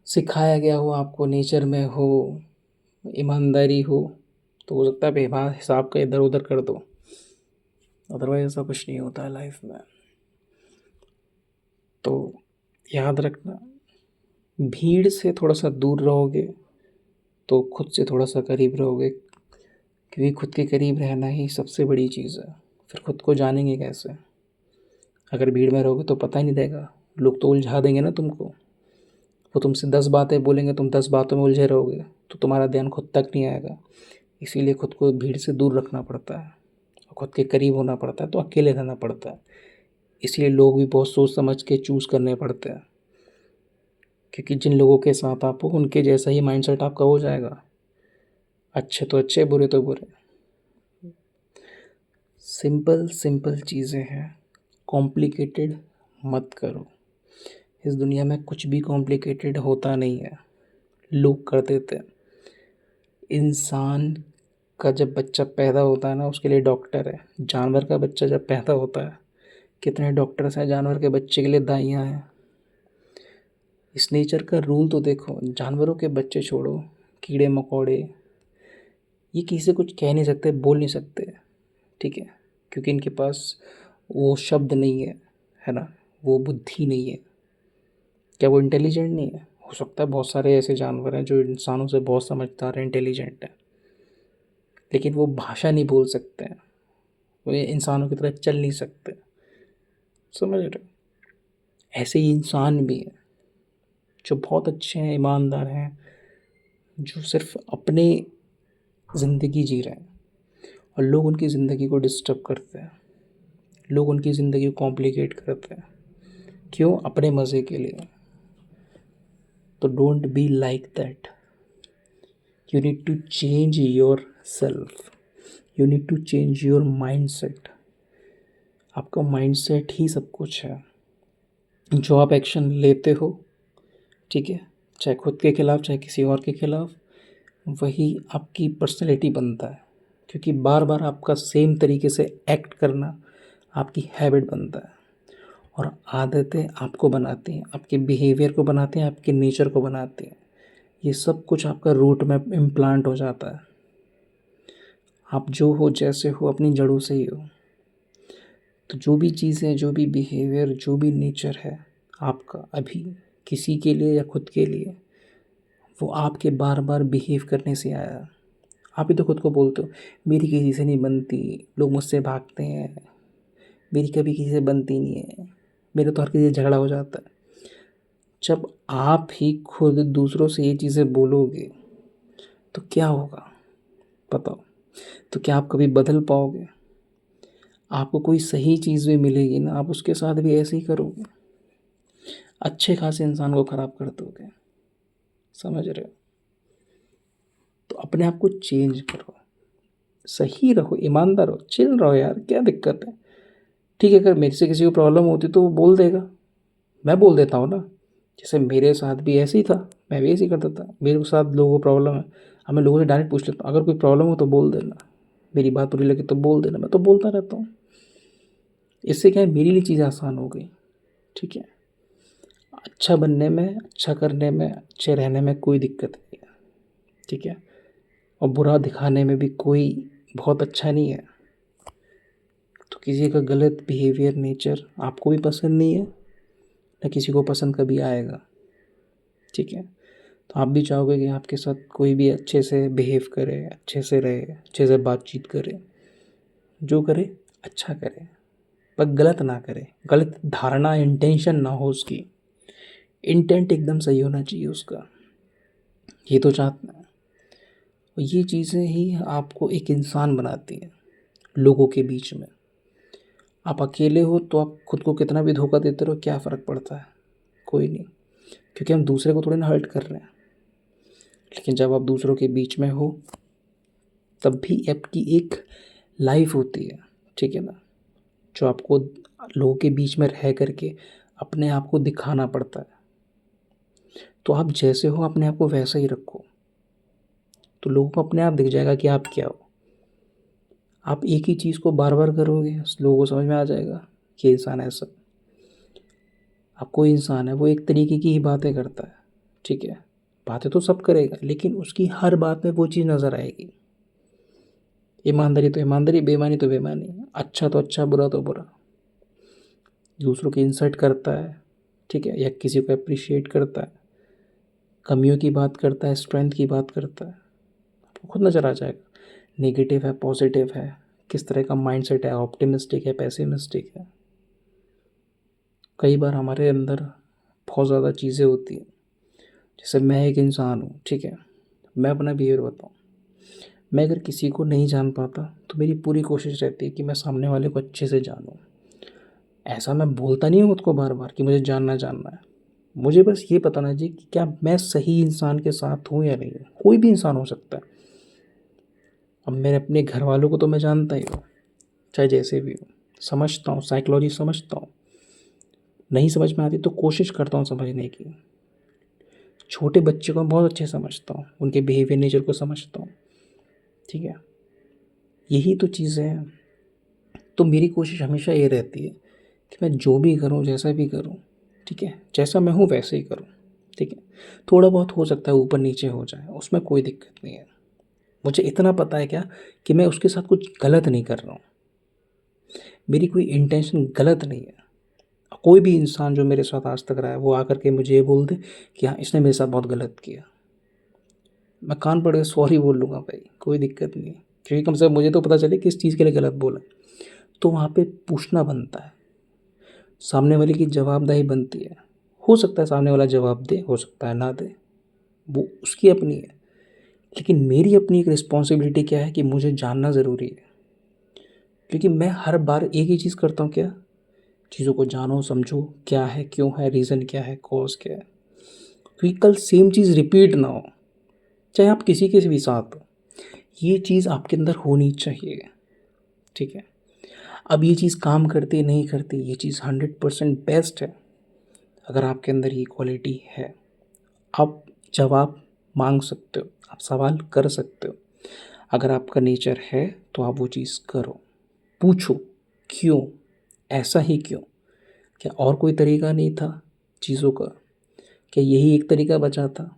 सिखाया गया हो आपको, नेचर में हो, ईमानदारी हो, तो हो सकता है हिसाब का इधर उधर कर दो, अदरवाइज ऐसा कुछ नहीं होता है लाइफ में। तो याद रखना, भीड़ से थोड़ा सा दूर रहोगे तो खुद से थोड़ा सा करीब रहोगे, क्योंकि खुद के करीब रहना ही सबसे बड़ी चीज़ है। फिर खुद को जानेंगे कैसे? अगर भीड़ में रहोगे तो पता ही नहीं रहेगा, लोग तो उलझा देंगे ना तुमको। वो तुमसे 10 बातें बोलेंगे, तुम 10 बातों में उलझे रहोगे, तो तुम्हारा ध्यान खुद तक नहीं आएगा। इसीलिए खुद को भीड़ से दूर रखना पड़ता है और खुद के करीब होना पड़ता है, तो अकेले रहना पड़ता है। इसलिए लोग भी बहुत सोच समझ के चूज़ करने पड़ते हैं, क्योंकि जिन लोगों के साथ आप हो उनके जैसा ही माइंडसेट आपका हो जाएगा। अच्छे तो अच्छे, बुरे तो बुरे। सिंपल सिंपल चीज़ें हैं, कॉम्प्लिकेटेड मत करो। इस दुनिया में कुछ भी कॉम्प्लिकेटेड होता नहीं है, लोग कर देते हैं। इंसान का जब बच्चा पैदा होता है ना, उसके लिए डॉक्टर है। जानवर का बच्चा जब पैदा होता है, कितने डॉक्टर्स हैं जानवर के बच्चे के लिए, दाइयाँ हैं। इस नेचर का रूल तो देखो, जानवरों के बच्चे छोड़ो, कीड़े मकोड़े ये किसी से कुछ कह नहीं सकते, बोल नहीं सकते, ठीक है, क्योंकि इनके पास वो शब्द नहीं है ना, वो बुद्धि नहीं है। क्या वो इंटेलिजेंट नहीं है? हो सकता है, बहुत सारे ऐसे जानवर हैं जो इंसानों से बहुत समझदार हैं, इंटेलिजेंट हैं, लेकिन वो भाषा नहीं बोल सकते हैं, वो इंसानों की तरह चल नहीं सकते, समझ रहे हो? ऐसे ही इंसान भी हैं जो बहुत अच्छे हैं, ईमानदार हैं, जो सिर्फ अपनी ज़िंदगी जी रहे हैं और लोग उनकी ज़िंदगी को डिस्टर्ब करते हैं, लोग उनकी ज़िंदगी को कॉम्प्लिकेट करते हैं। क्यों? अपने मज़े के लिए। तो don't be like that. You need to change yourself, you need to change your mind set. आपका माइंड सेट ही सब कुछ है। जो आप एक्शन लेते हो, ठीक है, चाहे खुद के खिलाफ़ चाहे किसी और के खिलाफ़, वही आपकी पर्सनैलिटी बनता है। क्योंकि बार बार आपका सेम तरीके से एक्ट करना आपकी हैबिट बनता है। और आदतें आपको बनाती हैं, आपके बिहेवियर को बनाती हैं, आपके नेचर को बनाती हैं। ये सब कुछ आपका रूट में इम्प्लांट हो जाता है। आप जो हो, जैसे हो, अपनी जड़ों से ही हो। तो जो भी चीज़ें, जो भी बिहेवियर, जो भी नेचर है आपका अभी किसी के लिए या खुद के लिए, वो आपके बार बार बिहेव करने से आया है। आप ही तो खुद को बोलते हो, मेरी किसी से नहीं बनती, लोग मुझसे भागते हैं, मेरी कभी किसी से बनती नहीं है, मेरे तो हर किसी से झगड़ा हो जाता है। जब आप ही खुद दूसरों से ये चीज़ें बोलोगे तो क्या होगा बताओ? तो क्या आप कभी बदल पाओगे? आपको कोई सही चीज़ भी मिलेगी ना, आप उसके साथ भी ऐसे ही करोगे, अच्छे खासे इंसान को ख़राब कर दोगे। समझ रहे हो? तो अपने आप को चेंज करो, सही रहो, ईमानदार रहो, चिल रहो यार, क्या दिक्कत है? ठीक है, अगर मेरे से किसी को प्रॉब्लम होती तो वो बोल देगा, मैं बोल देता हूँ ना। जैसे मेरे साथ भी ऐसे ही था, मैं भी ऐसे ही करता था, मेरे साथ लोगों को प्रॉब्लम है, अब मैं लोगों से डायरेक्ट पूछ लेता हूँ, अगर कोई प्रॉब्लम हो तो बोल देना, मेरी बात बुरी लगे तो बोल देना, मैं तो बोलता रहता हूँ। इससे क्या है, मेरे लिए चीज़ आसान हो गई। ठीक है, अच्छा बनने में, अच्छा करने में, अच्छे रहने में कोई दिक्कत नहीं है। ठीक है, और बुरा दिखाने में भी कोई बहुत अच्छा नहीं है। तो किसी का गलत बिहेवियर, नेचर आपको भी पसंद नहीं है, ना किसी को पसंद कभी आएगा। ठीक है, तो आप भी चाहोगे कि आपके साथ कोई भी अच्छे से बिहेव करे, अच्छे से रहे, अच्छे से बातचीत करे, जो करे अच्छा करे, पर गलत ना करे, गलत धारणा, इंटेंशन ना हो उसकी। इंटेंट एकदम सही होना चाहिए उसका, ये तो चाहता है। और ये चीज़ें ही आपको एक इंसान बनाती हैं लोगों के बीच में। आप अकेले हो तो आप खुद को कितना भी धोखा देते रहो, क्या फ़र्क पड़ता है? कोई नहीं, क्योंकि हम दूसरे को थोड़ी ना हर्ट कर रहे हैं। लेकिन जब आप दूसरों के बीच में हो तब भी आपकी एक लाइफ होती है, ठीक है ना, जो आपको लोगों के बीच में रह करके अपने आप को दिखाना पड़ता है। तो आप जैसे हो अपने आप को वैसा ही रखो, तो लोगों को अपने आप दिख जाएगा कि आप क्या हो। आप एक ही चीज़ को बार बार करोगे, लोगों को समझ में आ जाएगा कि ये इंसान ऐसा। अब कोई इंसान है वो एक तरीके की ही बातें करता है, ठीक है, बातें तो सब करेगा लेकिन उसकी हर बात में वो चीज़ नज़र आएगी। ईमानदारी तो ईमानदारी, बेईमानी तो बेईमानी, अच्छा तो अच्छा, बुरा तो बुरा। दूसरों की इंसल्ट करता है, ठीक है, या किसी को अप्रिशिएट करता है, कमियों की बात करता है, स्ट्रेंथ की बात करता है, आपको खुद नज़र आ जाएगा। नेगेटिव है, पॉजिटिव है, किस तरह का माइंडसेट है, ऑप्टिमिस्टिक है, पेसिमिस्टिक है। कई बार हमारे अंदर बहुत ज़्यादा चीज़ें होती हैं। जैसे मैं एक इंसान हूँ, ठीक है, मैं अपना बिहेवियर बताऊँ। मैं अगर किसी को नहीं जान पाता तो मेरी पूरी कोशिश रहती है कि मैं सामने वाले को अच्छे से जानूँ। ऐसा मैं बोलता नहीं हूँ खुद को बार बार कि मुझे जानना जानना है, मुझे बस ये बताना चाहिए कि क्या मैं सही इंसान के साथ हूँ या नहीं हूँ। कोई भी इंसान हो सकता है। अब मेरे अपने घर वालों को तो मैं जानता ही हूँ, चाहे जैसे भी हो, समझता हूँ, साइकोलॉजी समझता हूँ। नहीं समझ में आती तो कोशिश करता हूँ समझने की। छोटे बच्चे को बहुत अच्छे समझता हूँ, उनके बिहेवियर, नेचर को समझता हूँ। ठीक है, यही तो चीज़ें हैं। तो मेरी कोशिश हमेशा ये रहती है कि मैं जो भी करूँ, जैसा भी करूँ, ठीक है, जैसा मैं हूँ वैसे ही करूँ। ठीक है, थोड़ा बहुत हो सकता है ऊपर नीचे हो जाए, उसमें कोई दिक्कत नहीं है। मुझे इतना पता है क्या कि मैं उसके साथ कुछ गलत नहीं कर रहा हूँ, मेरी कोई इंटेंशन गलत नहीं है। कोई भी इंसान जो मेरे साथ आज तक रहा है वो आकर के मुझे ये बोल दे कि हाँ इसने मेरे साथ बहुत गलत किया, मैं कान पड़ के सॉरी बोल लूँगा भाई, कोई दिक्कत नहीं है। क्योंकि कम से कम मुझे तो पता चले किस चीज़ के लिए गलत बोला। तो वहाँ पे पूछना बनता है, सामने वाले की जवाबदेही बनती है। हो सकता है सामने वाला जवाब दे, हो सकता है ना दे, वो उसकी अपनी है। लेकिन मेरी अपनी एक रिस्पॉन्सिबिलिटी क्या है कि मुझे जानना ज़रूरी है। क्योंकि मैं हर बार एक ही चीज़ करता हूँ, क्या, चीज़ों को जानो, समझो क्या है, क्यों है, रीज़न क्या है, कॉज क्या है, क्योंकि कल सेम चीज़ रिपीट ना हो, चाहे आप किसी के भी साथ हो। ये चीज़ आपके अंदर होनी चाहिए। ठीक है, अब ये चीज़ काम करती है नहीं करती, ये चीज़ 100% बेस्ट है। अगर आपके अंदर ये क्वालिटी है, आप जवाब मांग सकते हो, आप सवाल कर सकते हो। अगर आपका नेचर है तो आप वो चीज़ करो, पूछो क्यों, ऐसा ही क्यों, क्या और कोई तरीका नहीं था चीज़ों का? क्या यही एक तरीका बचा था?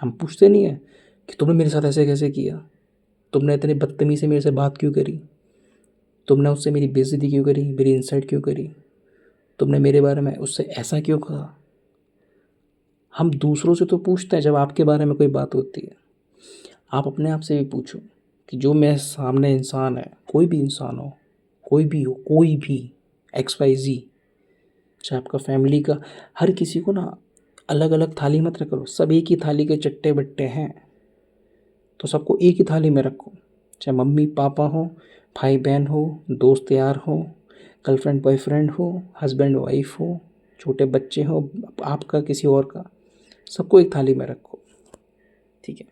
हम पूछते नहीं हैं कि तुमने मेरे साथ ऐसे कैसे किया? तुमने इतनी बदतमीज़ी से मेरे से बात क्यों करी? तुमने उससे मेरी बेइज्जती क्यों करी? मेरी इंसल्ट क्यों करी? तुमने मेरे बारे में उससे ऐसा क्यों कहा? हम दूसरों से तो पूछते हैं जब आपके बारे में कोई बात होती है। आप अपने आप से भी पूछो कि जो मेरे सामने इंसान है, कोई भी इंसान हो, कोई भी हो, कोई भी एक्स वाई जी, चाहे आपका फैमिली का, हर किसी को ना अलग अलग थाली मत रखो। सब एक ही थाली के चट्टे बट्टे हैं, तो सबको एक ही थाली में रखो। चाहे मम्मी पापा हो, भाई बहन हो, दोस्त यार हो, गर्लफ्रेंड बॉयफ्रेंड हो, हस्बैंड वाइफ हो, छोटे बच्चे हो, आपका किसी और का, सबको एक थाली में रखो। ठीक है?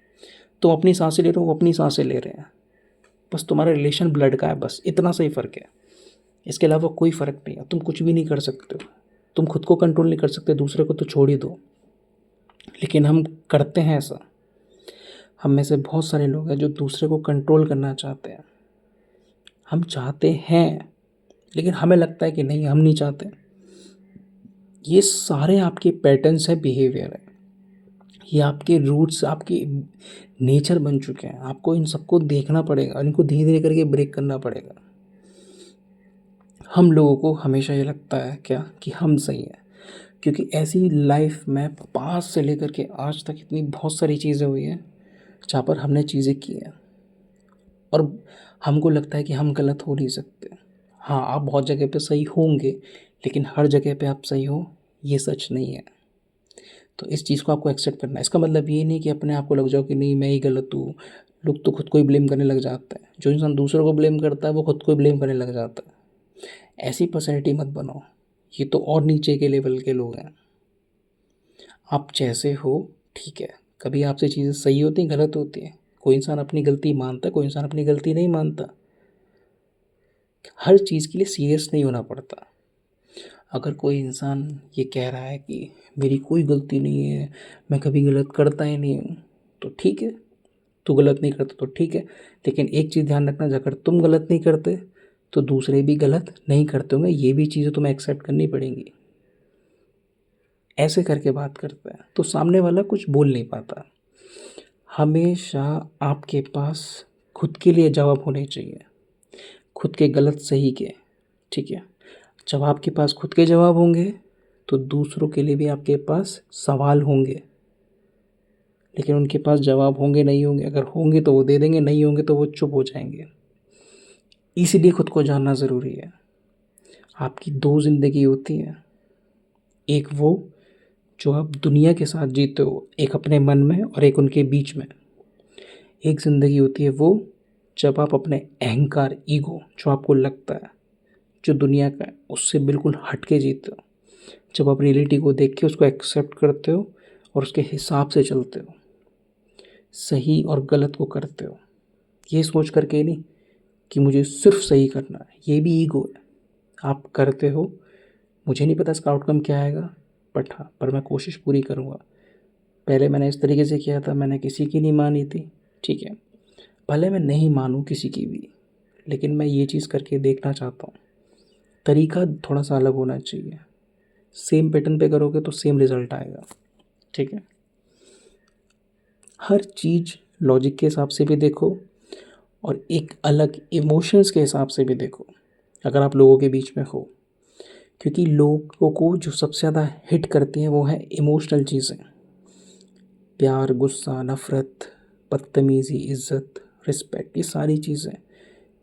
तुम अपनी सांसें ले रहे हो, वो अपनी सांसें ले रहे हैं। बस तुम्हारा रिलेशन ब्लड का है, बस इतना सा ही फ़र्क है। इसके अलावा कोई फ़र्क नहीं है। तुम कुछ भी नहीं कर सकते हो। तुम खुद को कंट्रोल नहीं कर सकते, दूसरे को तो छोड़ ही दो। लेकिन हम करते हैं ऐसा। हम में से बहुत सारे लोग हैं जो दूसरे को कंट्रोल करना चाहते हैं। हम चाहते हैं, लेकिन हमें लगता है कि नहीं, हम नहीं चाहते। ये सारे आपके पैटर्न्स है, बिहेवियर है, ये आपके रूट्स, आपके नेचर बन चुके हैं। आपको इन सबको देखना पड़ेगा, इनको धीरे धीरे करके ब्रेक करना पड़ेगा। हम लोगों को हमेशा ये लगता है क्या कि हम सही हैं, क्योंकि ऐसी लाइफ में पास से लेकर के आज तक इतनी बहुत सारी चीज़ें हुई हैं जहाँ पर हमने चीज़ें की हैं और हमको लगता है कि हम गलत हो नहीं सकते। हाँ, आप बहुत जगह पे सही होंगे, लेकिन हर जगह पे आप सही हो ये सच नहीं है। तो इस चीज़ को आपको एक्सेप्ट करना है। इसका मतलब ये नहीं कि अपने आप को लग जाओ कि नहीं मैं ही गलत हूँ। लोग तो खुद को ही ब्लेम करने लग जाते हैं। जो इंसान दूसरों को ब्लेम करता है वो खुद को ही ब्लेम करने लग जाता है। ऐसी पर्सनैलिटी मत बनाओ, ये तो और नीचे के लेवल के लोग हैं। आप जैसे हो ठीक है, कभी आपसे चीज़ें सही होती हैं, गलत होती हैं। कोई इंसान अपनी गलती मानता है, कोई इंसान अपनी गलती नहीं मानता। हर चीज़ के लिए सीरियस नहीं होना पड़ता। अगर कोई इंसान ये कह रहा है कि मेरी कोई गलती नहीं है, मैं कभी गलत करता ही नहीं हूँ, तो ठीक है, तू गलत नहीं करता तो ठीक है। लेकिन एक चीज़ ध्यान रखना, अगर तुम गलत नहीं करते तो दूसरे भी गलत नहीं करते होंगे, ये भी चीज़ें तुम्हें एक्सेप्ट करनी पड़ेंगी। ऐसे करके बात करते हैं तो सामने वाला कुछ बोल नहीं पाता। हमेशा आपके पास खुद के लिए जवाब होने चाहिए, खुद के गलत सही के। ठीक है? जब आपके पास खुद के जवाब होंगे तो दूसरों के लिए भी आपके पास सवाल होंगे, लेकिन उनके पास जवाब होंगे नहीं होंगे, अगर होंगे तो वो दे देंगे, नहीं होंगे तो वो चुप हो जाएंगे। इसीलिए खुद को जानना ज़रूरी है। आपकी दो ज़िंदगी होती है, एक वो जो आप दुनिया के साथ जीते हो, एक अपने मन में और एक उनके बीच में। एक ज़िंदगी होती है वो जब आप अपने अहंकार, ईगो, जो आपको लगता है जो दुनिया का है, उससे बिल्कुल हट के जीते हो। जब आप रियलिटी को देख के उसको एक्सेप्ट करते हो और उसके हिसाब से चलते हो, सही और गलत को करते हो, ये सोच करके नहीं कि मुझे सिर्फ सही करना है, ये भी ईगो है। आप करते हो, मुझे नहीं पता इसका आउटकम क्या आएगा, बट हाँ, पर मैं कोशिश पूरी करूँगा। पहले मैंने इस तरीके से किया था, मैंने किसी की नहीं मानी थी, ठीक है, भले मैं नहीं मानूँ किसी की भी, लेकिन मैं ये चीज़ करके देखना चाहता हूँ। तरीका थोड़ा सा अलग होना चाहिए। सेम पैटर्न पे करोगे तो सेम रिज़ल्ट आएगा। ठीक है? हर चीज़ लॉजिक के हिसाब से भी देखो और एक अलग इमोशंस के हिसाब से भी देखो, अगर आप लोगों के बीच में हो। क्योंकि लोगों को जो सबसे ज़्यादा हिट करती हैं वो है इमोशनल चीज़ें। प्यार, गुस्सा, नफ़रत, बदतमीज़ी, इज़्ज़त, रिस्पेक्ट, ये सारी चीज़ें,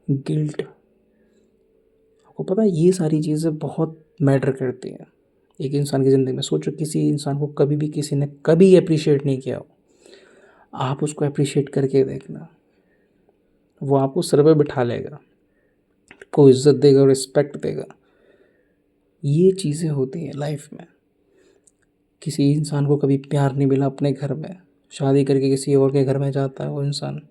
गिल्ट, आपको पता है ये सारी चीज़ें बहुत मैटर करती हैं एक इंसान की ज़िंदगी में। सोचो किसी इंसान को कभी भी किसी ने कभी अप्रिशिएट नहीं किया हो, आप उसको अप्रिशिएट करके देखना, वो आपको सर पे बिठा लेगा, आपको इज़्ज़त देगा, रिस्पेक्ट देगा। ये चीज़ें होती हैं लाइफ में। किसी इंसान को कभी प्यार नहीं मिला अपने घर में, शादी करके किसी और के घर में जाता है वो इंसान,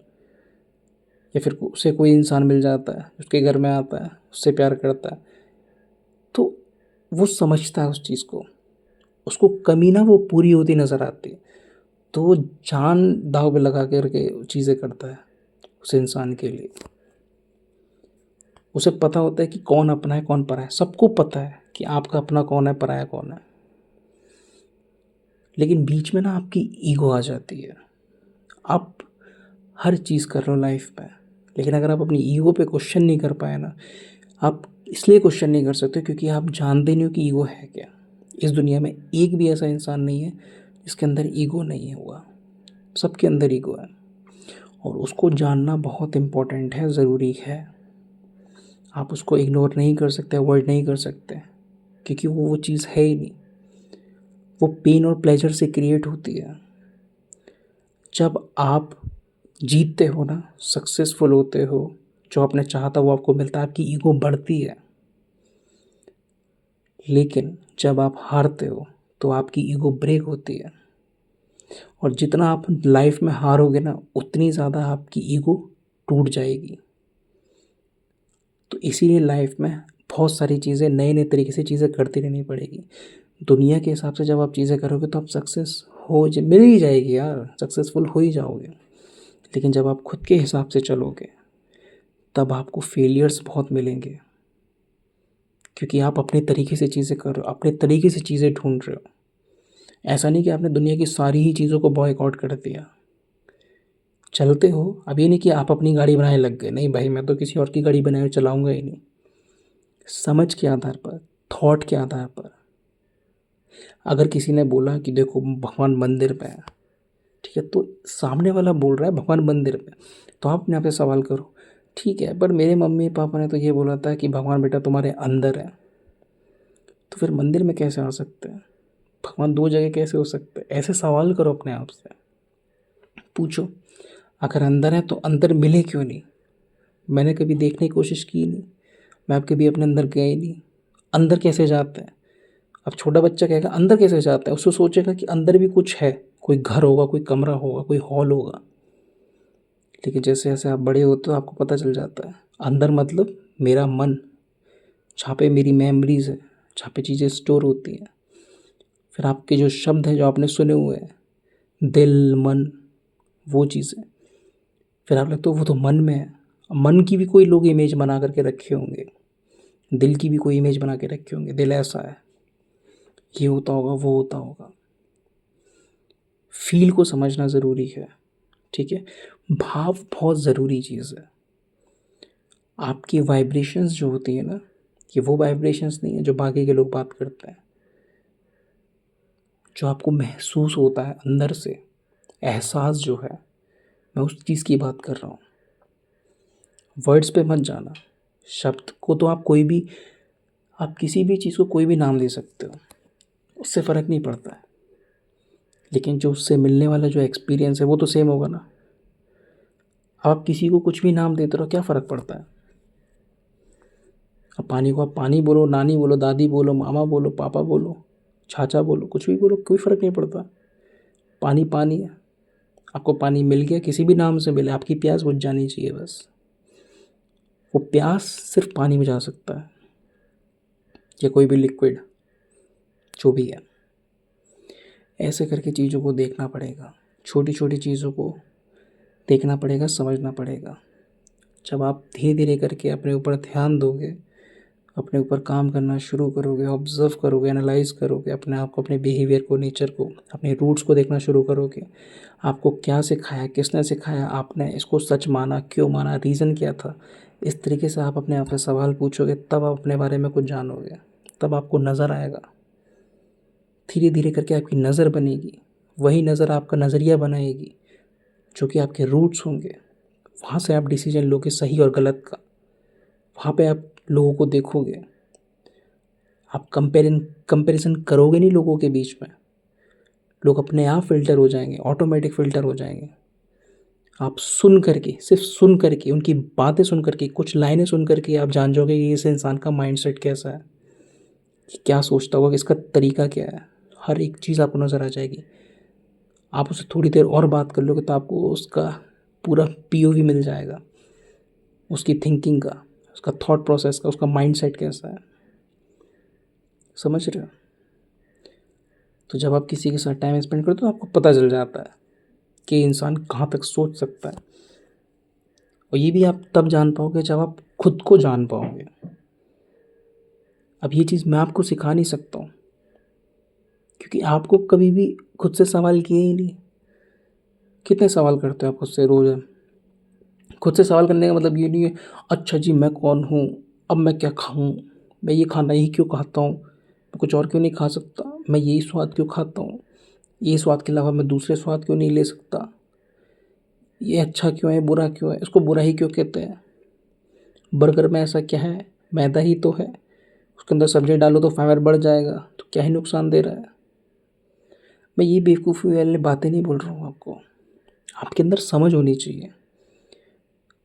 या फिर उसे कोई इंसान मिल जाता है उसके घर में आता है, उससे प्यार करता है, तो वो समझता है उस चीज़ को, उसको कमी ना वो पूरी होती नज़र आती है, तो वो जान दाँव पे लगा करके चीज़ें करता है उस इंसान के लिए। उसे पता होता है कि कौन अपना है कौन परा है, सबको पता है कि आपका अपना कौन है, पराया कौन है। लेकिन बीच में ना आपकी ईगो आ जाती है। आप हर चीज़ कर रहे हो लाइफ में, लेकिन अगर आप अपनी ईगो पे क्वेश्चन नहीं कर पाए ना, आप इसलिए क्वेश्चन नहीं कर सकते क्योंकि आप जानते नहीं हो कि ईगो है क्या। इस दुनिया में एक भी ऐसा इंसान नहीं है जिसके अंदर ईगो नहीं है हुआ, सबके अंदर ईगो है। और उसको जानना बहुत इम्पोर्टेंट है, ज़रूरी है। आप उसको इग्नोर नहीं कर सकते, अवॉइड नहीं कर सकते, क्योंकि वो चीज़ है ही नहीं। वो पेन और प्लेजर से क्रिएट होती है। जब आप जीतते हो ना, सक्सेसफुल होते हो, जो आपने चाहा था वो आपको मिलता है, आपकी ईगो बढ़ती है। लेकिन जब आप हारते हो तो आपकी ईगो ब्रेक होती है। और जितना आप लाइफ में हारोगे ना, उतनी ज़्यादा आपकी ईगो टूट जाएगी। तो इसीलिए लाइफ में बहुत सारी चीज़ें नए नए तरीके से चीज़ें करती रहनी पड़ेगी। दुनिया के हिसाब से जब आप चीज़ें करोगे तो आप सक्सेस मिल ही जाएगी यार, सक्सेसफुल हो ही जाओगे। लेकिन जब आप खुद के हिसाब से चलोगे तब आपको फेलियर्स बहुत मिलेंगे, क्योंकि आप अपने तरीके से चीज़ें कर रहे हो, अपने तरीके से चीज़ें ढूंढ रहे हो। ऐसा नहीं कि आपने दुनिया की सारी ही चीज़ों को बॉयकॉट कर दिया। चलते हो, अब ये नहीं कि आप अपनी गाड़ी बनाने लग गए, नहीं भाई मैं तो किसी और की गाड़ी बनाए चलाऊंगा ही नहीं। समझ के आधार पर, थॉट के आधार पर। अगर किसी ने बोला कि देखो भगवान मंदिर में है, ठीक है, तो सामने वाला बोल रहा है भगवान मंदिर में, तो आप अपने आप से सवाल करो, ठीक है पर मेरे मम्मी पापा ने तो ये बोला था कि भगवान बेटा तुम्हारे अंदर है, तो फिर मंदिर में कैसे आ सकते हैं, भगवान दो जगह कैसे हो सकते हैं। ऐसे सवाल करो अपने आप से, पूछो अगर अंदर है तो अंदर मिले क्यों नहीं। मैंने कभी देखने की कोशिश की नहीं, मैं अब कभी अपने अंदर गया ही नहीं। अंदर कैसे जाते हैं। अब छोटा बच्चा कहेगा अंदर कैसे जाता है, उसको सोचेगा कि अंदर भी कुछ है, कोई घर होगा, कोई कमरा होगा, कोई हॉल होगा। लेकिन जैसे जैसे आप बड़े होते हो आपको पता चल जाता है अंदर मतलब मेरा मन, जहाँ पे मेरी मेमोरीज है, जहाँ पे चीज़ें स्टोर होती हैं। फिर आपके जो शब्द हैं जो आपने सुने हुए हैं, दिल मन, वो चीज़ें, फिर आप लगता है वो तो मन में है। मन की भी कोई लोग इमेज बना करके रखे होंगे, दिल की भी कोई इमेज बना के रखे होंगे, दिल ऐसा है, ये होता होगा, वो होता होगा। फील को समझना ज़रूरी है, ठीक है। भाव बहुत ज़रूरी चीज़ है। आपकी वाइब्रेशंस जो होती है ना, ये वो वाइब्रेशंस नहीं है जो बाकी के लोग बात करते हैं। जो आपको महसूस होता है अंदर से, एहसास जो है, मैं उस चीज़ की बात कर रहा हूँ। वर्ड्स पे मत जाना। शब्द को तो आप कोई भी, आप किसी भी चीज़ को कोई भी नाम दे सकते हो, उससे फ़र्क नहीं पड़ता है। लेकिन जो उससे मिलने वाला जो एक्सपीरियंस है वो तो सेम होगा ना। आप किसी को कुछ भी नाम देते रहो, क्या फ़र्क पड़ता है। अब पानी को आप पानी बोलो, नानी बोलो, दादी बोलो, मामा बोलो, पापा बोलो, चाचा बोलो, कुछ भी बोलो, कोई फ़र्क नहीं पड़ता। पानी पानी है। आपको पानी मिल गया, किसी भी नाम से मिले, आपकी प्यास बुझ जानी चाहिए बस। वो प्यास सिर्फ पानी बुझा सकता है, या कोई भी लिक्विड जो भी है। ऐसे करके चीज़ों को देखना पड़ेगा, छोटी छोटी चीज़ों को देखना पड़ेगा, समझना पड़ेगा। जब आप धीरे धीरे करके अपने ऊपर ध्यान दोगे, अपने ऊपर काम करना शुरू करोगे, ऑब्ज़र्व करोगे, एनालाइज करोगे अपने आप को, अपने बिहेवियर को, नेचर को, अपने रूट्स को देखना शुरू करोगे। आपको क्या सिखाया, किसने सिखाया, आपने इसको सच माना, क्यों माना, रीज़न क्या था। इस तरीके से आप अपने आप से सवाल पूछोगे, तब आप अपने बारे में कुछ जानोगे, तब आपको नज़र आएगा। धीरे धीरे करके आपकी नज़र बनेगी, वही नज़र आपका नज़रिया बनाएगी, जो कि आपके रूट्स होंगे। वहाँ से आप डिसीजन लोगे सही और गलत का। वहाँ पे आप लोगों को देखोगे, आप कंपैरिजन करोगे नहीं लोगों के बीच में। लोग अपने आप फ़िल्टर हो जाएंगे, ऑटोमेटिक फ़िल्टर हो जाएंगे। आप सुन करके, सिर्फ सुन करके, उनकी बातें सुन करके, कुछ लाइनें सुन करके आप जान जाओगे कि इस इंसान का माइंडसेट कैसा है, कि क्या सोचता होगा, इसका तरीका क्या है। हर एक चीज़ आपको नज़र आ जाएगी। आप उससे थोड़ी देर और बात कर लोगे तो आपको उसका पूरा पीओवी मिल जाएगा, उसकी थिंकिंग का, उसका थॉट प्रोसेस का, उसका माइंडसेट कैसा है। समझ रहे हो। तो जब आप किसी के साथ टाइम स्पेंड करते हो तो आपको पता चल जाता है कि इंसान कहाँ तक सोच सकता है। और ये भी आप तब जान पाओगे जब आप खुद को जान पाओगे। अब ये चीज़ मैं आपको सिखा नहीं सकता हूँ, क्योंकि आपको कभी भी खुद से सवाल किए ही नहीं। कितने सवाल करते हो आप खुद से रोज़? खुद से सवाल करने का मतलब ये नहीं है, अच्छा जी मैं कौन हूँ, अब मैं क्या खाऊँ, मैं ये खाना ही क्यों खाता हूँ, मैं कुछ और क्यों नहीं खा सकता, मैं यही स्वाद क्यों खाता हूँ, ये स्वाद के अलावा मैं दूसरे स्वाद क्यों नहीं ले सकता, ये अच्छा क्यों है, बुरा क्यों है, इसको बुरा ही क्यों कहते हैं, बर्गर में ऐसा क्या है, मैदा ही तो है, उसके अंदर सब्ज़ी डालो तो फाइबर बढ़ जाएगा, तो क्या ही नुकसान दे रहा है। मैं ये बेवकूफ़ी वाली बातें नहीं बोल रहा हूँ आपको। आपके अंदर समझ होनी चाहिए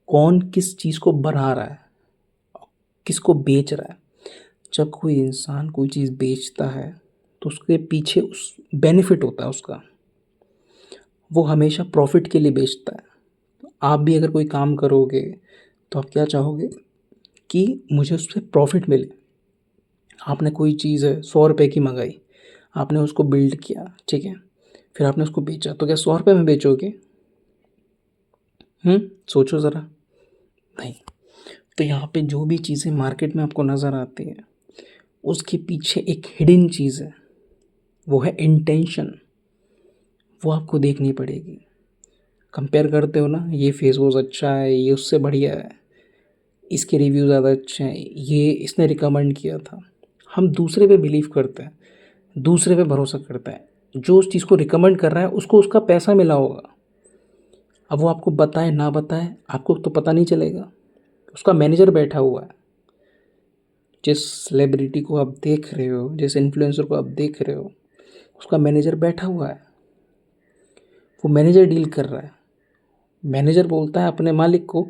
कौन किस चीज़ को बढ़ा रहा है, किसको बेच रहा है। जब कोई इंसान कोई चीज़ बेचता है तो उसके पीछे उस बेनिफिट होता है उसका, वो हमेशा प्रॉफिट के लिए बेचता है। आप भी अगर कोई काम करोगे तो आप क्या चाहोगे कि मुझे उससे प्रॉफिट मिले। आपने कोई चीज़ है 100 रुपये की मंगाई, आपने उसको बिल्ड किया, ठीक है, फिर आपने उसको बेचा, तो क्या 100 रुपये में बेचोगे? सोचो ज़रा। नहीं। तो यहाँ पे जो भी चीज़ें मार्केट में आपको नज़र आती है उसके पीछे एक हिडन चीज़ है, वो है इंटेंशन। वो आपको देखनी पड़ेगी। कंपेयर करते हो ना, ये फेस वॉश अच्छा है, ये उससे बढ़िया है, इसके रिव्यू ज़्यादा अच्छे हैं, ये इसने रिकमेंड किया था। हम दूसरे पे बिलीव करते हैं, दूसरे पे भरोसा करते हैं। जो उस चीज़ को रिकमेंड कर रहा है उसको उसका पैसा मिला होगा। अब वो आपको बताए ना बताए आपको तो पता नहीं चलेगा। उसका मैनेजर बैठा हुआ है। जिस सेलिब्रिटी को आप देख रहे हो, जिस इन्फ्लुएंसर को आप देख रहे हो, उसका मैनेजर बैठा हुआ है। वो मैनेजर डील कर रहा है। मैनेजर बोलता है अपने मालिक को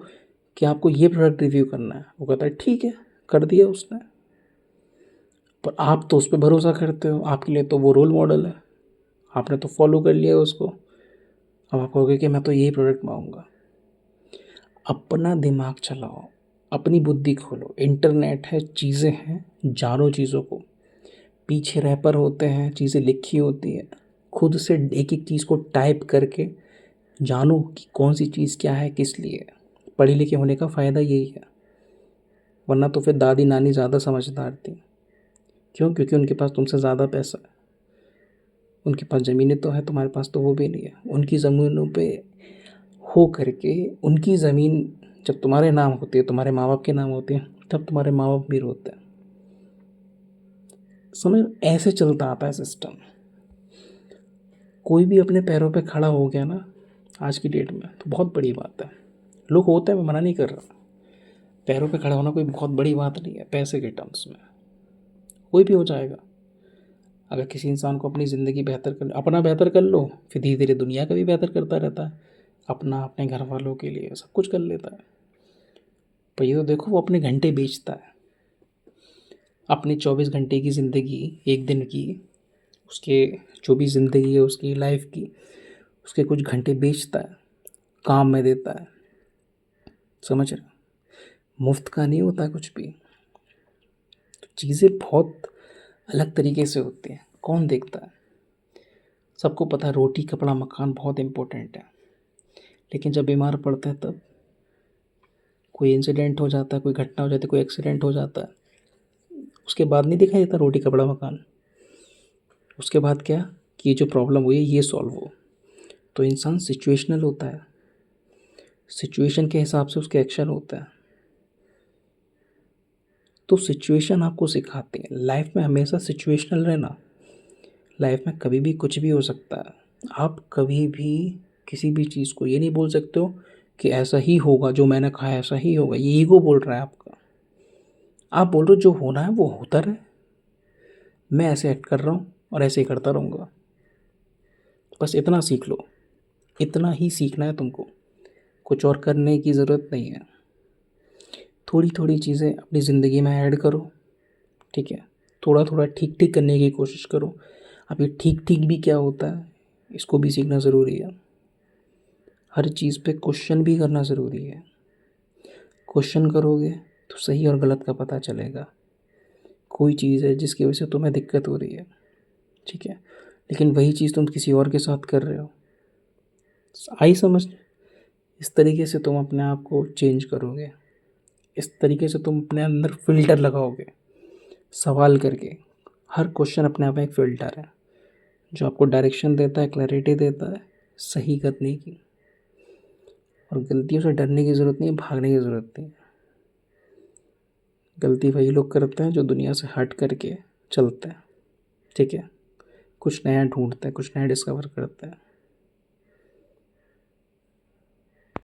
कि आपको ये प्रोडक्ट रिव्यू करना है, वो कहता है ठीक है, कर दिया उसने। पर आप तो उस पर भरोसा करते हो, आपके लिए तो वो रोल मॉडल है, आपने तो फॉलो कर लिया उसको। अब आप कहोगे कि मैं तो यही प्रोडक्ट मांगूंगा। अपना दिमाग चलाओ, अपनी बुद्धि खोलो। इंटरनेट है, चीज़ें हैं, जानो चीज़ों को। पीछे रैपर होते हैं, चीज़ें लिखी होती है। खुद से एक एक चीज़ को टाइप करके जानो कि कौन सी चीज़ क्या है, किस लिए है। पढ़े लिखे होने का फ़ायदा यही है, वरना तो फिर दादी नानी ज़्यादा समझदार थी। क्यों? क्योंकि उनके पास तुमसे ज़्यादा पैसा है, उनके पास ज़मीनें तो हैं, तुम्हारे पास तो वो भी नहीं है। उनकी ज़मीनों पे हो करके, उनकी ज़मीन जब तुम्हारे नाम होती है, तुम्हारे माँ बाप के नाम होते हैं, तब तुम्हारे माँ बाप भी रोते हैं। समझ, ऐसे चलता आता है सिस्टम। कोई भी अपने पैरों पे खड़ा हो गया ना आज की डेट में, तो बहुत बड़ी बात है। लोग होते हैं, मैं मना नहीं कर रहा, पैरों पे खड़ा होना कोई बहुत बड़ी बात नहीं है पैसे के टर्म्स में। कोई भी हो जाएगा। अगर किसी इंसान को अपनी ज़िंदगी बेहतर कर, अपना बेहतर कर लो, फिर धीरे धीरे दुनिया का भी बेहतर करता रहता है। अपना, अपने घर वालों के लिए सब कुछ कर लेता है। पर ये तो देखो, वो अपने घंटे बेचता है। अपनी 24 घंटे की ज़िंदगी, एक दिन की, उसके जो भी ज़िंदगी है उसकी लाइफ की, उसके कुछ घंटे बेचता है, काम में देता है। समझ रहे हो? मुफ्त का नहीं होता कुछ भी। तो चीज़ें बहुत अलग तरीके से होती हैं। कौन देखता है? सबको पता है रोटी कपड़ा मकान बहुत इम्पोर्टेंट है, लेकिन जब बीमार पड़ते हैं तब कोई इंसिडेंट हो जाता है, कोई घटना हो जाती है, कोई एक्सीडेंट हो जाता है, उसके बाद नहीं दिखाई देता रोटी कपड़ा मकान। उसके बाद क्या, कि ये जो प्रॉब्लम हुई है ये सॉल्व हो। तो इंसान सिचुएशनल होता है, सिचुएशन के हिसाब से उसके एक्शन होता है। तो सिचुएशन आपको सिखाती है लाइफ में हमेशा सिचुएशनल रहना। लाइफ में कभी भी कुछ भी हो सकता है। आप कभी भी किसी भी चीज़ को ये नहीं बोल सकते हो कि ऐसा ही होगा, जो मैंने कहा ऐसा ही होगा। ये ईगो बोल रहा है आपका। आप बोल रहे हो जो होना है वो होता रहे, मैं ऐसे एक्ट कर रहा हूँ और ऐसे ही करता रहूँगा। बस इतना सीख लो, इतना ही सीखना है तुमको, कुछ और करने की ज़रूरत नहीं है। थोड़ी थोड़ी चीज़ें अपनी ज़िंदगी में ऐड करो, ठीक है, थोड़ा थोड़ा ठीक ठीक करने की कोशिश करो। अब ये ठीक ठीक भी क्या होता है, इसको भी सीखना ज़रूरी है। हर चीज़ पे क्वेश्चन भी करना ज़रूरी है। क्वेश्चन करोगे तो सही और गलत का पता चलेगा। कोई चीज़ है जिसकी वजह से तुम्हें दिक्कत हो रही है, ठीक है, लेकिन वही चीज़ तुम किसी और के साथ कर रहे हो, आई समझ? इस तरीके से तुम अपने आप को चेंज करोगे, इस तरीके से तुम अपने अंदर फ़िल्टर लगाओगे। सवाल करके। हर क्वेश्चन अपने आप में एक फ़िल्टर है, जो आपको डायरेक्शन देता है, क्लैरिटी देता है सही करने की। और गलतियों से डरने की ज़रूरत नहीं है, भागने की ज़रूरत नहीं है। गलती वही लोग करते हैं जो दुनिया से हट करके चलते हैं, ठीक है? कुछ नया ढूँढते हैं, कुछ नया डिस्कवर करते हैं।